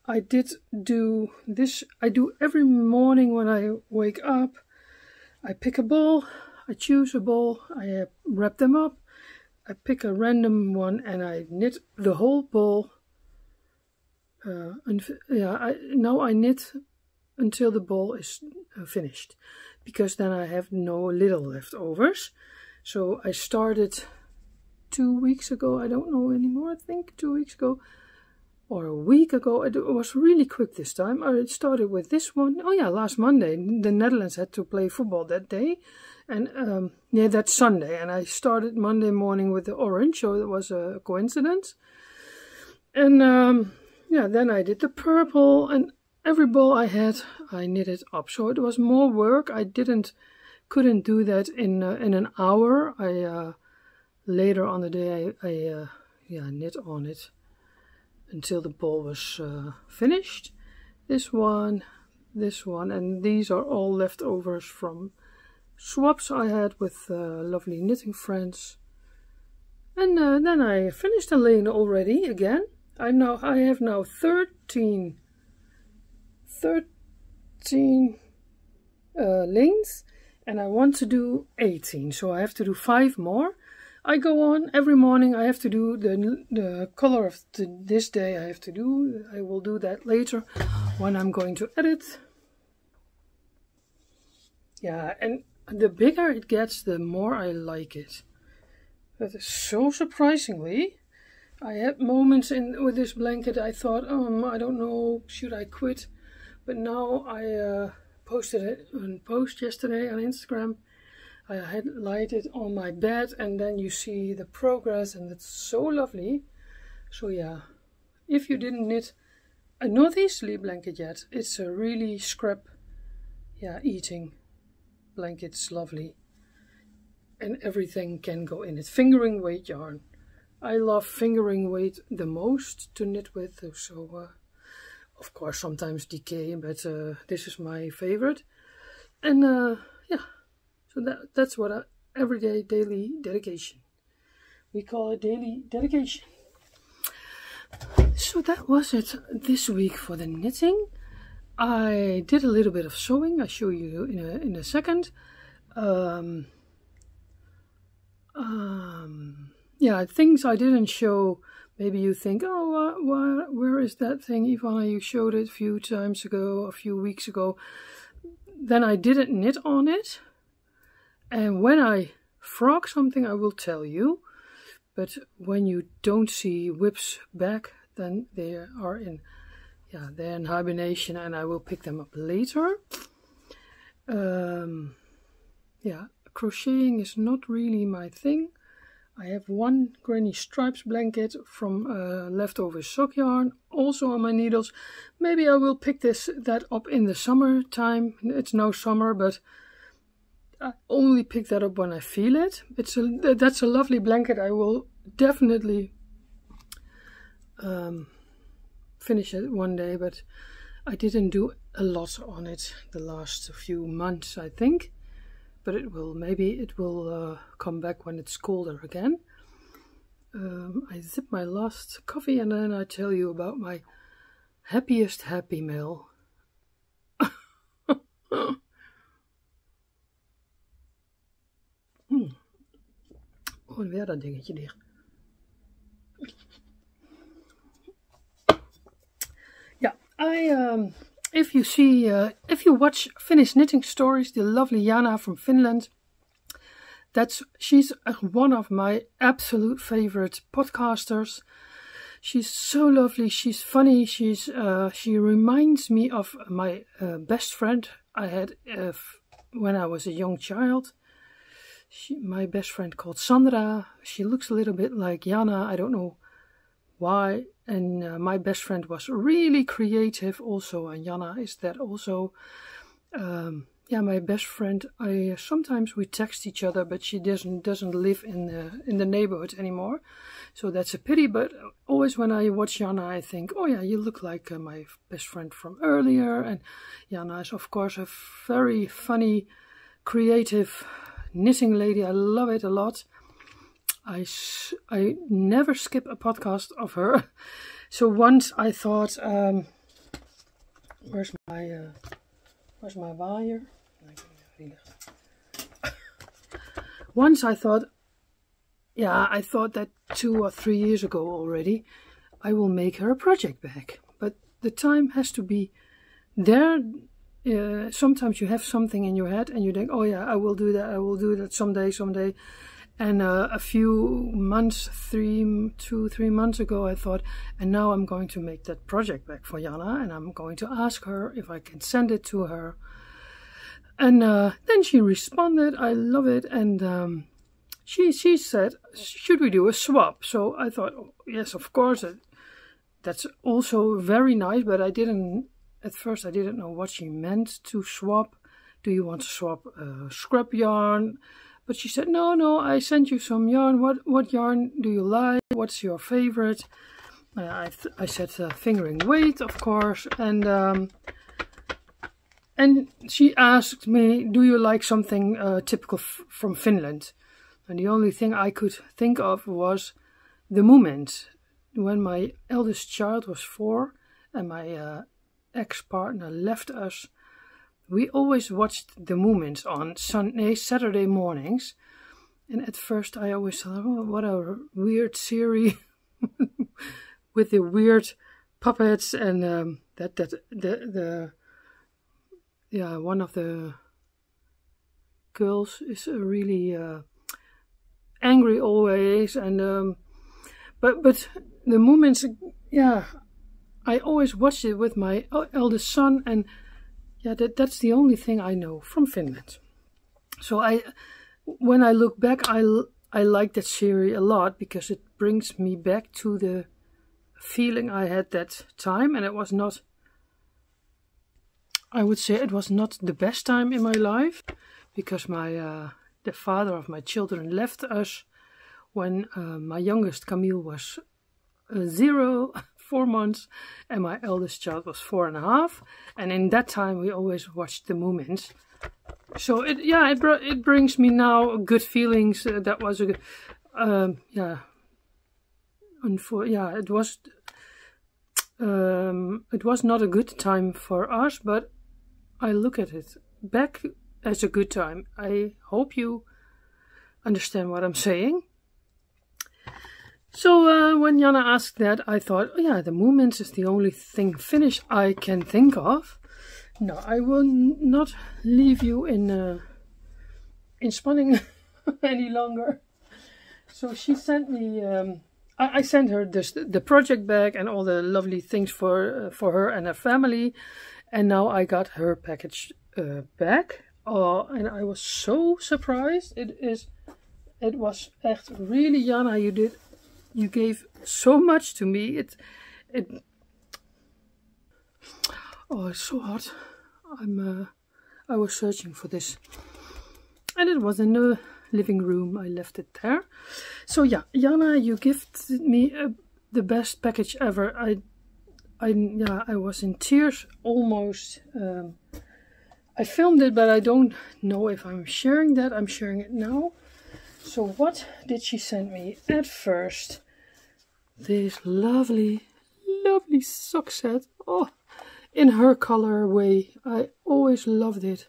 I did do this. I do every morning when I wake up. I pick a ball, I choose a ball, I wrap them up, I pick a random one and I knit the whole ball. Now I knit until the ball is finished, because then I have no little leftovers. So I started 2 weeks ago, I don't know anymore, I think 2 weeks ago. Or a week ago. It was really quick this time. I started with this one. Oh yeah, last Monday. The Netherlands had to play football that day. And yeah, that's Sunday. And I started Monday morning with the orange, so it was a coincidence. And yeah, then I did the purple, and every ball I had, I knitted up. So it was more work. I couldn't do that in an hour. Later on the day, I knit on it until the ball was finished. This one, and these are all leftovers from swaps I had with lovely knitting friends. And then I finished a lane already again. I have now 13 lanes, and I want to do 18, so I have to do 5 more. I go on every morning. I have to do the color of this day. I will do that later when I'm going to edit. Yeah, and the bigger it gets, the more I like it. That is so surprisingly. I had moments with this blanket. I thought, I don't know, should I quit? But now I posted a post yesterday on Instagram. I had light it on my bed, and then you see the progress, and it's so lovely. So yeah, if you didn't knit a northeasterly blanket yet, it's a really scrap, eating blanket. It's lovely, and everything can go in it. Fingering weight yarn. I love fingering weight the most to knit with. So of course sometimes decay, but this is my favorite. And yeah. So that's what everyday daily dedication. We call it daily dedication. So that was it this week for the knitting. I did a little bit of sewing. I'll show you in a second. Yeah, things I didn't show. Maybe you think, oh, where is that thing, Ivonne? You showed it a few times ago, a few weeks ago. Then I didn't knit on it. And when I frog something, I will tell you. But when you don't see whips back, then they are in, they're in hibernation, and I will pick them up later. Yeah, crocheting is not really my thing. I have one Granny Stripes blanket from leftover sock yarn, also on my needles. Maybe I will pick that up in the summertime. It's no summer, but I only pick that up when I feel it. That's a lovely blanket. I will definitely finish it one day, but I didn't do a lot on it the last few months, I think. But maybe it will come back when it's colder again. I sip my last coffee and then I tell you about my happiest Happymail. Oh, weer dat dingetje dicht. Yeah, if you watch Finnish Knitting Stories, the lovely Jana from Finland, she's one of my absolute favorite podcasters. She's so lovely. She's funny. She reminds me of my best friend I had when I was a young child. My best friend called Sandra. She looks a little bit like Jana. I don't know why. And my best friend was really creative also, and Jana is that also. Yeah, my best friend. Sometimes we text each other, but she doesn't live in the neighborhood anymore, so that's a pity. But always when I watch Jana, I think, oh yeah, you look like my best friend from earlier. And Jana is of course a very funny, creative knitting lady. I love it a lot. I never skip a podcast of her. So once I thought, where's my wire? Once I thought, I thought that 2 or 3 years ago already, I will make her a project bag. But the time has to be there. Sometimes you have something in your head and you think, oh yeah, I will do that someday. And a few months, 2, 3 months ago, I thought, and now I'm going to make that project bag for Jana, and I'm going to ask her if I can send it to her. And then she responded, I love it, and she said, should we do a swap? So I thought, oh, yes, of course, that's also very nice, but at first I didn't know what she meant to swap. Do you want to swap scrap yarn? But she said, no, I sent you some yarn. What yarn do you like? What's your favorite? I said fingering weight, of course. And she asked me, do you like something typical from Finland? And the only thing I could think of was the movement. When my eldest child was 4 and my ex-partner left us, we always watched the Movements on Saturday mornings. And at first I always thought, oh, what a weird series with the weird puppets and one of the girls is really angry always, and but the Movements, I always watched it with my eldest son, and that's the only thing I know from Finland. So when I look back, I like that series a lot because it brings me back to the feeling I had that time, and it was not, I would say it was not the best time in my life, because the father of my children left us when my youngest Camille was 4 months, and my eldest child was 4.5, and in that time we always watched the Movements. So it brings me now good feelings. That was a it was not a good time for us, but I look at it back as a good time. I hope you understand what I'm saying. So when Jana asked that, I thought, oh yeah, the Movements is the only thing Finnish I can think of. No, I will not leave you in spanning any longer. So she sent me, I sent her the project bag and all the lovely things for her and her family. And now I got her package back. Oh, and I was so surprised. It was echt really, Jana, you gave so much to me. Oh, it's so hot. I was searching for this, and it was in the living room. I left it there. So yeah, Jana, you gifted me the best package ever. I was in tears almost. I filmed it, but I don't know if I'm sharing that. I'm sharing it now. So what did she send me at first? This lovely sock set. Oh, in her colorway. I always loved it.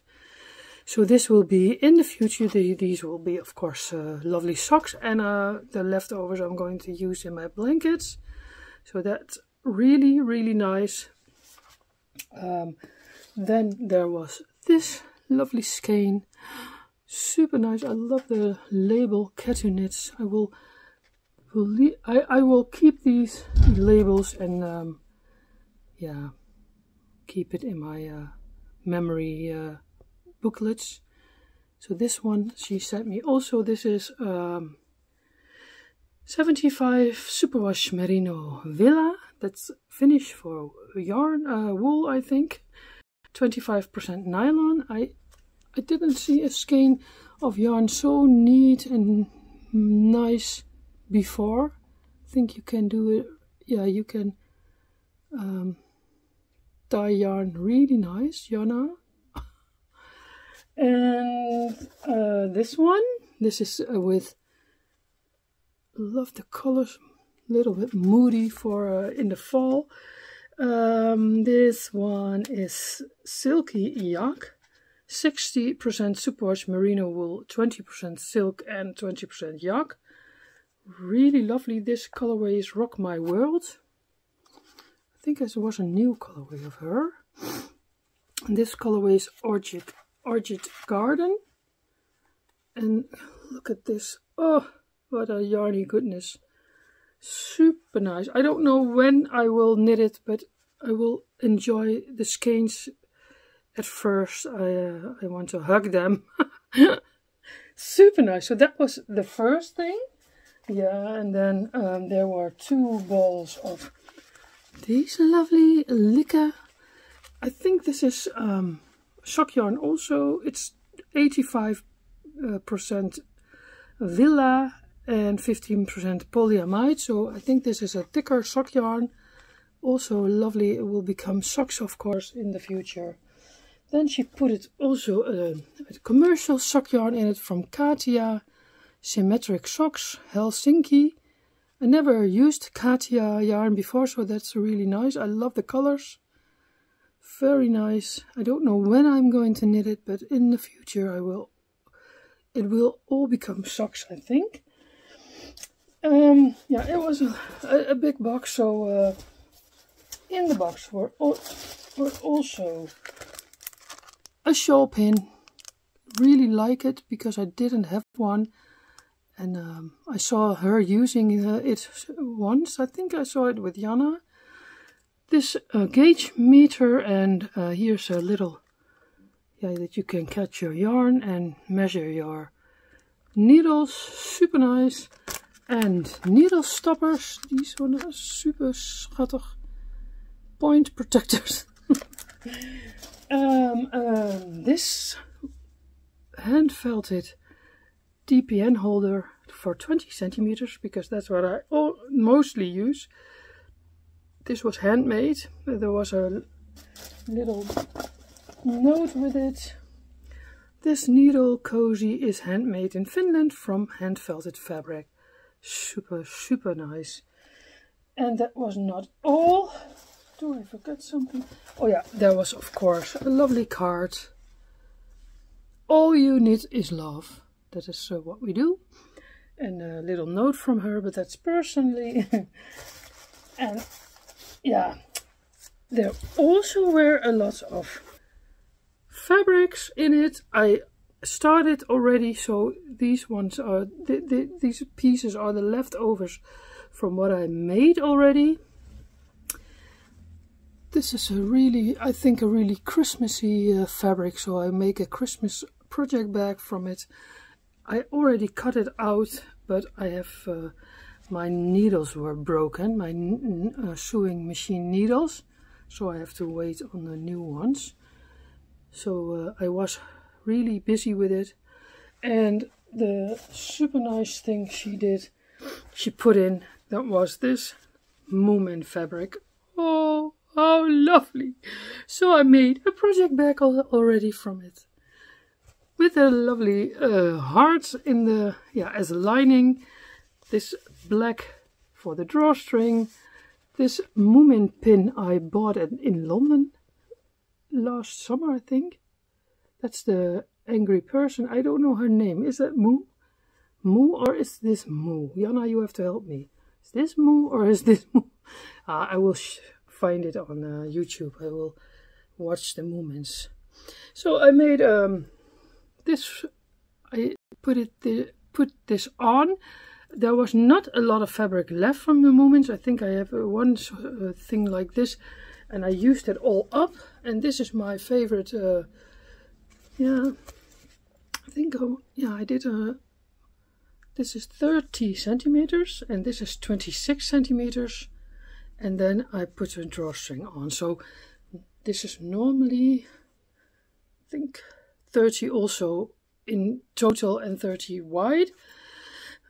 So this will be in the future. These will be, of course, lovely socks, and the leftovers I'm going to use in my blankets. So that's really nice. Then there was this lovely skein, super nice. I love the label Katu Knits. I will keep these labels and yeah, keep it in my memory booklets. So this one she sent me also. This is 75 superwash merino villa. That's finish for yarn, wool, I think. 25% nylon. I didn't see a skein of yarn so neat and nice before. I think you can do it. Yeah, you can dye yarn really nice, Jana. And this one, this is with, love the colors, a little bit moody for in the fall. This one is silky yak, 60% superwash merino wool, 20% silk and 20% yak. Really lovely. This colorway is Rock My World. I think there was a new colorway of her. And this colorway is Orchid Garden. And look at this. Oh, what a yarny goodness. Super nice. I don't know when I will knit it, but I will enjoy the skeins at first. I want to hug them. Super nice. So that was the first thing. Yeah, and then there were 2 balls of these lovely Lika. I think this is sock yarn also. It's 85% Villa and 15% polyamide. So I think this is a thicker sock yarn. Also lovely. It will become socks, of course, in the future. Then she put it also a commercial sock yarn in it from Katia. Symmetric Socks, Helsinki. I never used Katia yarn before, so that's really nice. I love the colors. Very nice. I don't know when I'm going to knit it, but in the future I will. It will all become socks, I think. Yeah, it was a big box, so in the box were also a shawl pin. Really like it because I didn't have one. And I saw her using it once. I think I saw it with Jana. This gauge meter, and here's a little, yeah, that you can catch your yarn and measure your needles. Super nice. And needle stoppers. These ones are super schattig. Point protectors. This hand felted DPN holder for 20 centimeters, because that's what I mostly use. This was handmade. There was a little note with it. This needle cozy is handmade in Finland from hand felted fabric. Super nice. And that was not all. Do I forget something? Oh yeah, there was of course a lovely card. All you need is love. That is what we do. And a little note from her, but that's personally. And yeah, there also were a lot of fabrics in it. I started already, so these ones are, these pieces are the leftovers from what I made already. This is a really, I think, a really Christmassy fabric, so I make a Christmas project bag from it. I already cut it out, but I have my needles were broken, my sewing machine needles, so I have to wait on the new ones. So I was really busy with it. And the super nice thing she did, she put in, that was this Moomin fabric. Oh, How lovely! So I made a project bag already from it, with a lovely heart in the as a lining. This black for the drawstring. This Moomin pin I bought in London last summer, I think. That's the angry person. I don't know her name. Is that Moo? Moo, or is this Moo? Jana, you have to help me. Is this Moo or is this Moo? I will find it on YouTube. I will watch the movements. So I made this. I put this on. There was not a lot of fabric left from the movements. I think I have one thing like this, and I used it all up. And this is my favorite. I think I did this is 30 centimeters and this is 26 centimeters, and then I put a drawstring on. So this is normally, I think, 30 also in total and 30 wide.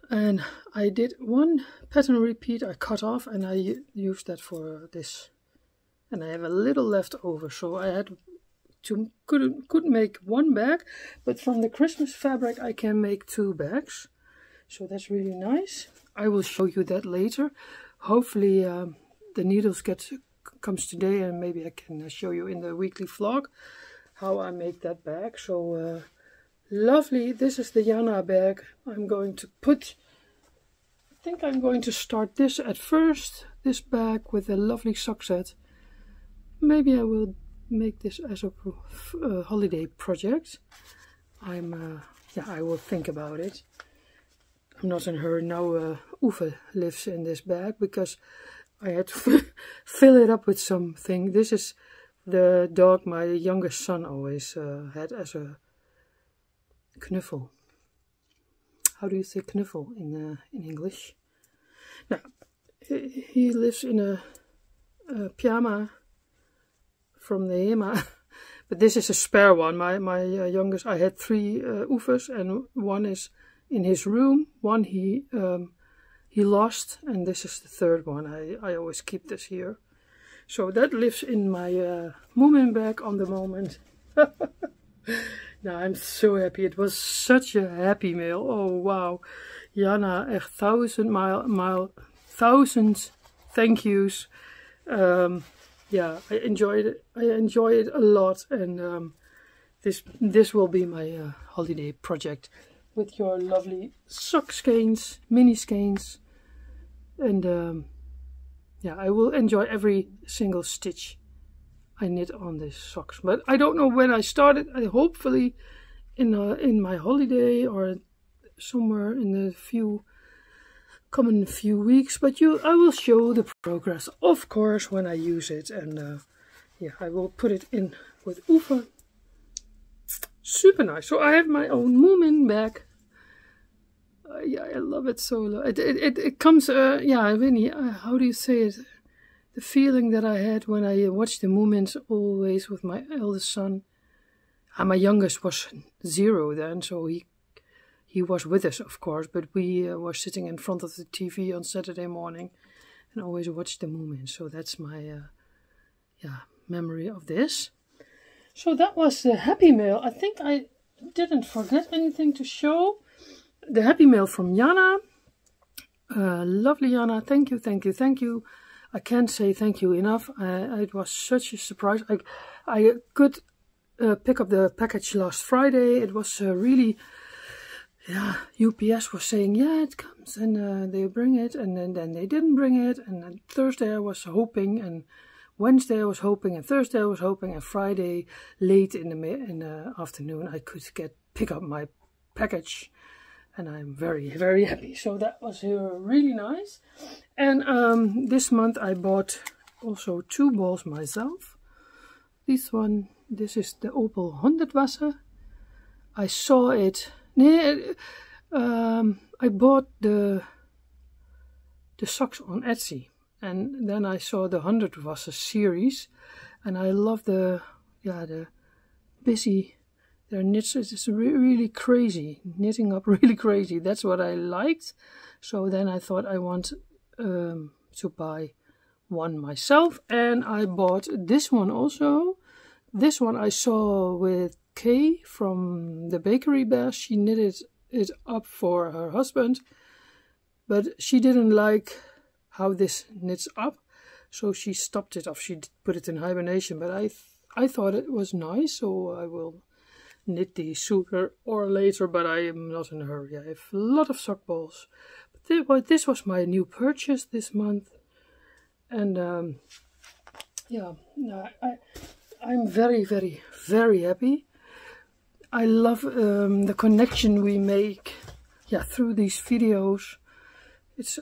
And I did one pattern repeat I cut off, and I used that for this. And I have a little left over, so I had to could make one bag, but from the Christmas fabric I can make 2 bags. So that's really nice. I will show you that later. Hopefully the needles comes today, and maybe I can show you in the weekly vlog how I make that bag. So lovely. This is the Jana bag. I'm going to put, I think I'm going to start this at first, this bag with a lovely sock set. Maybe I will make this as a holiday project. I will think about it. I'm not in a hurry now. Ove lives in this bag because I had to fill it up with something. This is the dog my youngest son always had as a knuffel. How do you say knuffel in English? Now, he lives in a pyjama from the HEMA, but this is a spare one. My youngest, I had 3 Oeves, and one is in his room. One he lost, and this is the 3rd one. I always keep this here. So that lives in my Moomin bag on the moment. Now I'm so happy. It was such a happy mail. Oh wow, Jana, echt 1000 thank yous. I enjoyed it. I enjoy it a lot, and this will be my holiday project with your lovely sock skeins, mini skeins, and I will enjoy every single stitch I knit on these socks. But I don't know when I started. Hopefully in my holiday or somewhere in the coming few weeks. But I will show the progress, of course, when I use it. And I will put it in with Ove. Super nice. So I have my own Moomin bag. I love it so. It comes. Winnie. How do you say it? The feeling that I had when I watched the Moomins always with my eldest son. And my youngest was 0 then, so he was with us, of course. But we were sitting in front of the TV on Saturday morning and always watched the Moomins. So that's my memory of this. So that was the Happymail. I think I didn't forget anything to show. The Happymail from Jana. Lovely Jana. Thank you, thank you, thank you. I can't say thank you enough. It was such a surprise. I could pick up the package last Friday. It was really, UPS was saying, yeah, it comes, and they bring it, and then they didn't bring it. And then Thursday I was hoping, and Wednesday I was hoping, and Thursday I was hoping, and Friday late in the afternoon I could pick up my package. And I'm very, very happy. So that was really nice. And this month I bought also 2 balls myself. This is the Opal 100 Wasser. I saw it. I bought the socks on Etsy. And then I saw the 100 Wasser series. And I love the busy. Their knits is really crazy, knitting up really crazy. That's what I liked. So then I thought I want to buy one myself, and I bought this one also. This one I saw with Kay from the Bakery Bear. She knitted it up for her husband, but she didn't like how this knits up, so she stopped it off. She put it in hibernation, but I thought it was nice, so I will knit these sooner or later, but I am not in a hurry. I have a lot of sock balls. But this was my new purchase this month, and yeah, I'm very, very, very happy. I love the connection we make, yeah, through these videos. It's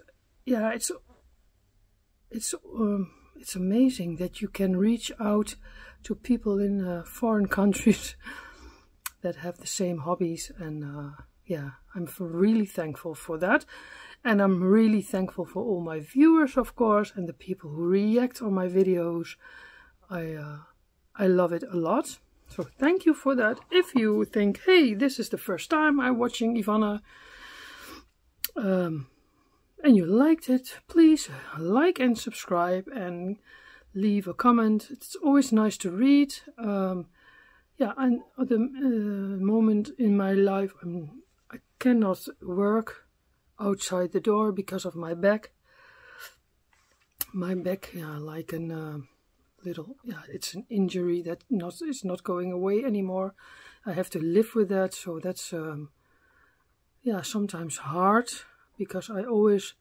amazing that you can reach out to people in foreign countries that have the same hobbies, and yeah, I'm really thankful for that. And I'm really thankful for all my viewers, of course, and the people who react on my videos. I love it a lot. So thank you for that. If you think, hey, this is the first time I'm watching Ivonne, and you liked it, please like and subscribe and leave a comment. It's always nice to read. Yeah, and at the moment in my life, I cannot work outside the door because of my back. My back, yeah, like an little, yeah, it's an injury that is not going away anymore. I have to live with that, so that's yeah, sometimes hard, because I always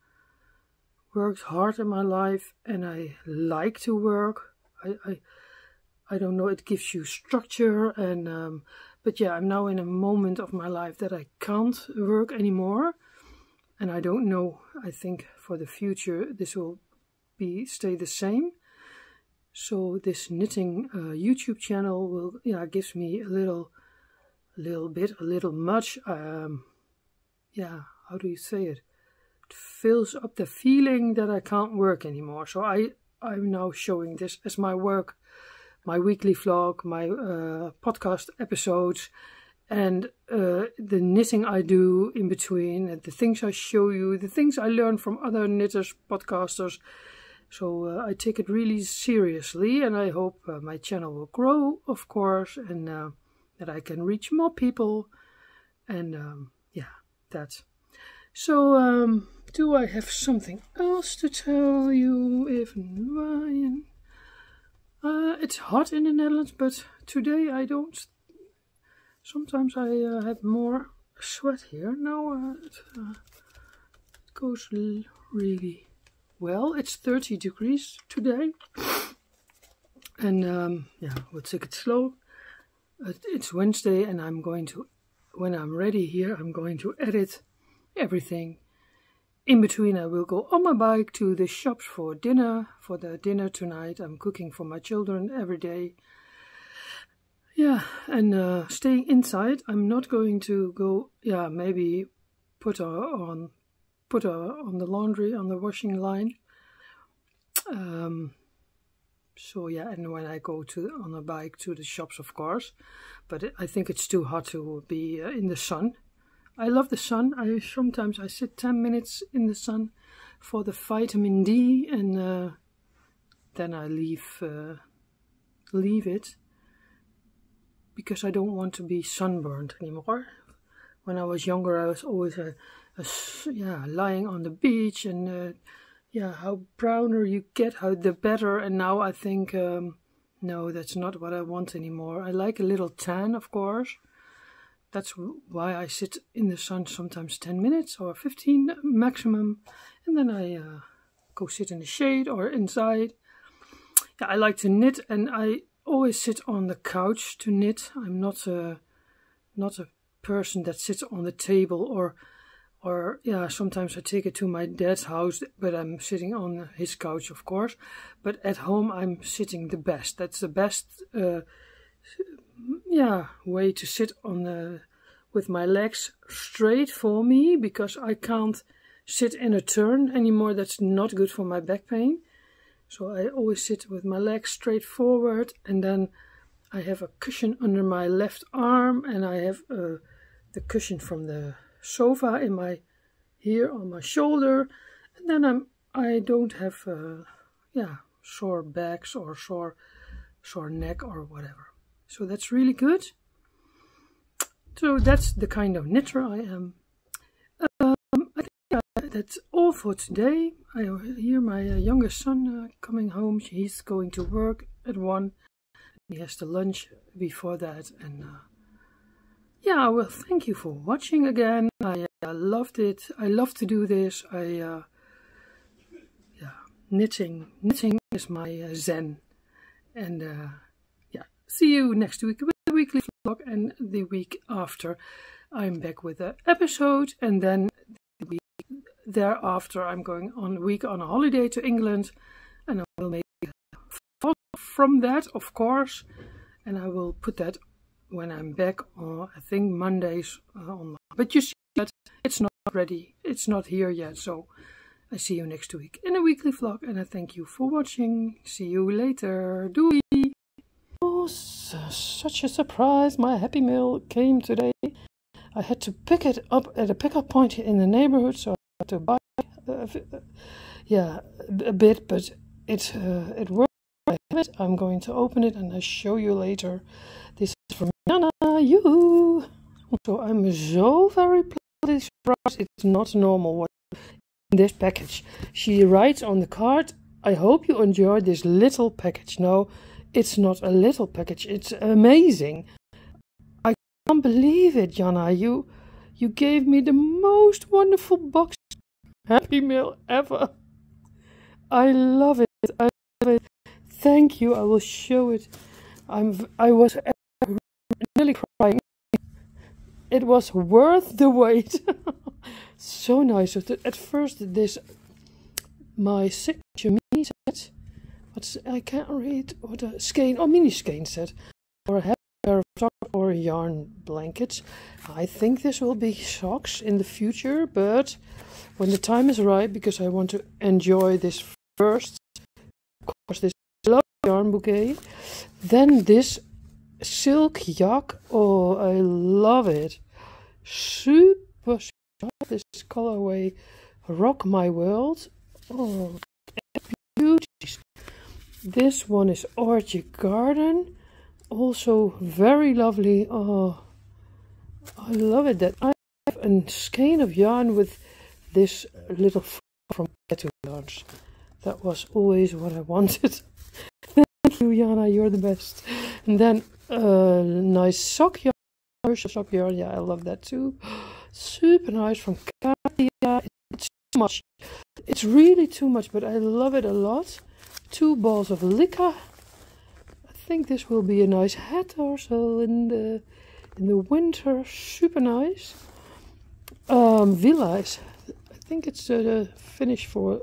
worked hard in my life and I like to work. I don't know, it gives you structure, and but yeah, I'm now in a moment of my life that I can't work anymore, and I don't know, I think for the future this will stay the same. So this knitting YouTube channel will, yeah, gives me a little much, yeah, how do you say it? It fills up the feeling that I can't work anymore. So I'm now showing this as my work, my weekly vlog, my podcast episodes, and the knitting I do in between, and the things I show you, the things I learn from other knitters, podcasters. So I take it really seriously, and I hope my channel will grow, of course, and that I can reach more people, and yeah, that. So do I have something else to tell you, Ivonne? It's hot in the Netherlands, but today I don't. Sometimes I have more sweat here. Now it goes really well. It's 30 degrees today, and yeah, we'll take it slow. It's Wednesday, and I'm going to, when I'm ready here, I'm going to edit everything. In between, I will go on my bike to the shops for dinner, for the dinner tonight. I'm cooking for my children every day. Yeah, and staying inside. I'm not going to go, yeah, maybe put her on the laundry, on the washing line. So yeah, and when I go on a bike to the shops, of course. But I think it's too hot to be in the sun. I love the sun. Sometimes I sit 10 minutes in the sun for the vitamin D, and then I leave it, because I don't want to be sunburned anymore. When I was younger, I was always yeah, lying on the beach, and yeah, how browner you get, the better. And now I think no, that's not what I want anymore. I like a little tan, of course. That's why I sit in the sun sometimes 10 minutes or 15 maximum, and then I go sit in the shade or inside. Yeah, I like to knit, and I always sit on the couch to knit. I'm not a person that sits on the table, or yeah, sometimes I take it to my dad's house, but I'm sitting on his couch, of course. But at home I'm sitting the best. That's the best yeah, way to sit on with my legs straight for me, because I can't sit in a turn anymore. That's not good for my back pain. So I always sit with my legs straight forward, and then I have a cushion under my left arm, and I have the cushion from the sofa here on my shoulder, and then I don't have sore backs or sore neck or whatever. So that's really good. So that's the kind of knitter I am. I think that's all for today. I hear my youngest son coming home. He's going to work at 1. He has to lunch before that. And yeah, well, thank you for watching again. I loved it. I love to do this. Knitting is my zen. And yeah, see you next week with the weekly vlog, and the week after I'm back with an episode, and then the week thereafter I'm going on a week on a holiday to England, and I will make a vlog from that, of course, and I will put that when I'm back on, I think, Mondays online. But you see that it's not ready, it's not here yet, so I see you next week in a weekly vlog, and I thank you for watching. See you later. Doei! Oh, such a surprise. My Happymail came today. I had to pick it up at a pickup point in the neighborhood, so I had to buy a bit, but it worked. I have it. I'm going to open it and I'll show you later. This is from Lana. Yoo-hoo! So I'm so very pleasantly surprised. It's not normal what this package. She writes on the card, I hope you enjoy this little package. No, it's not a little package, it's amazing. I can't believe it, Jana. You gave me the most wonderful box Happymail ever. I love it. I love it. Thank you. I will show it. I was really crying. It was worth the wait. So nice. At first, my signature mini set. I can't read what a skein. Oh, mini skein set, or a heavy pair of socks or yarn blankets. I think this will be socks in the future, but when the time is right, because I want to enjoy this first, of course, this lovely yarn bouquet. Then this silk yak. Oh, I love it. Super. This colorway, Rock My World. Oh, beauty. This one is Orchid Garden. Also very lovely. Oh, I love it. That I have a skein of yarn with this little from Tattoo Yarns. That was always what I wanted. Thank you, Jana. You're the best. And then nice sock yarn. Sock yarn. Yeah, I love that too. Super nice from Katia. It's too much. It's really too much, but I love it a lot. 2 balls of Lika. I think this will be a nice hat also in the winter. Super nice. Villa is, I think it's the finish for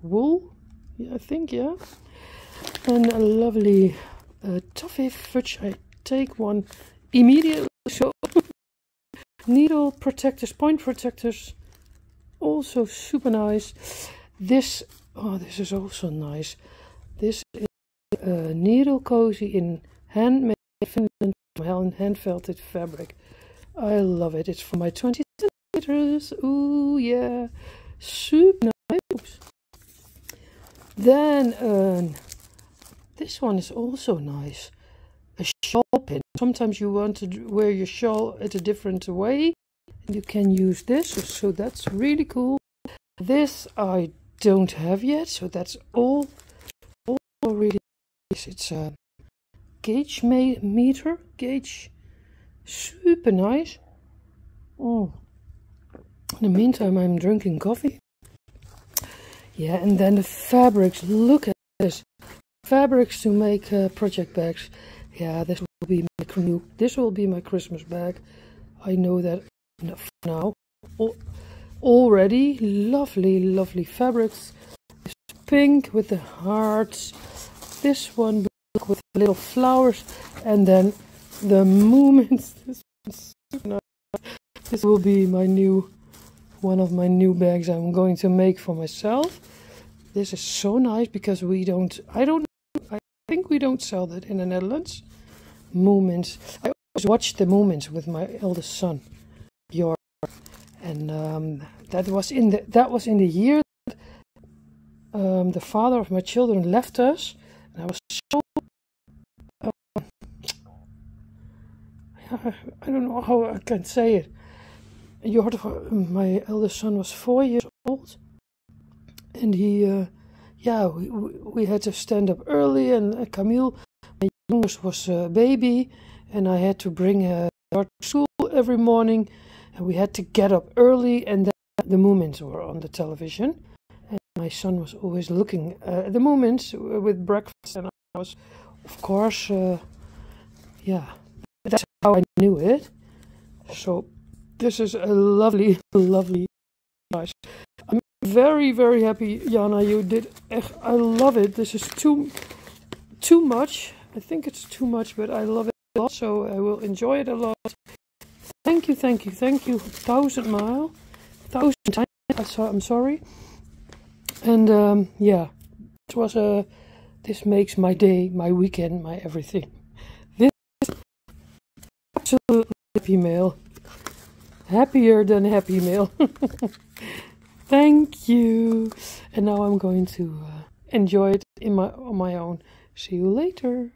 wool. Yeah, I think, yeah. And a lovely toffee, which I take one immediately. So needle protectors, point protectors, also super nice. This is also nice. This is needle cozy in handmade Finland from hand felted fabric. I love it. It's for my 20 centimeters. Ooh yeah, super nice. Oops. Then this one is also nice. A shawl pin. Sometimes you want to wear your shawl at a different way. You can use this, so that's really cool. This I don't have yet, so that's all really nice. It's a gauge meter, super nice. Oh, in the meantime I'm drinking coffee. Yeah, and then the fabrics. Look at this. Fabrics to make project bags. Yeah, this will be my Christmas bag. I know that now. Already lovely fabrics. This pink with the hearts. This one with little flowers, and then the movements. This will be one of my new bags I'm going to make for myself. This is so nice because I think we don't sell that in the Netherlands. Movements. I always watch the movements with my eldest son, and that was in the year the father of my children left us, and I was so I don't know how I can say it. My eldest son was 4 years old, and he, we had to stand up early, and Camille, my youngest, was a baby, and I had to bring her to school every morning, and we had to get up early, and then the Moomins were on the television, and my son was always looking at the Moomins with breakfast, and I was, of course, that's how I knew it. So this is a lovely, lovely advice. I'm very, very happy, Jana. You did. I love it. This is too much. I think it's too much, but I love it a lot. So I will enjoy it a lot. Thank you, thank you, thank you. 1,000 times. I'm sorry. And it was this makes my day, my weekend, my everything. This is absolutely Happymail. Happier than Happymail. Thank you. And now I'm going to enjoy it on my own. See you later.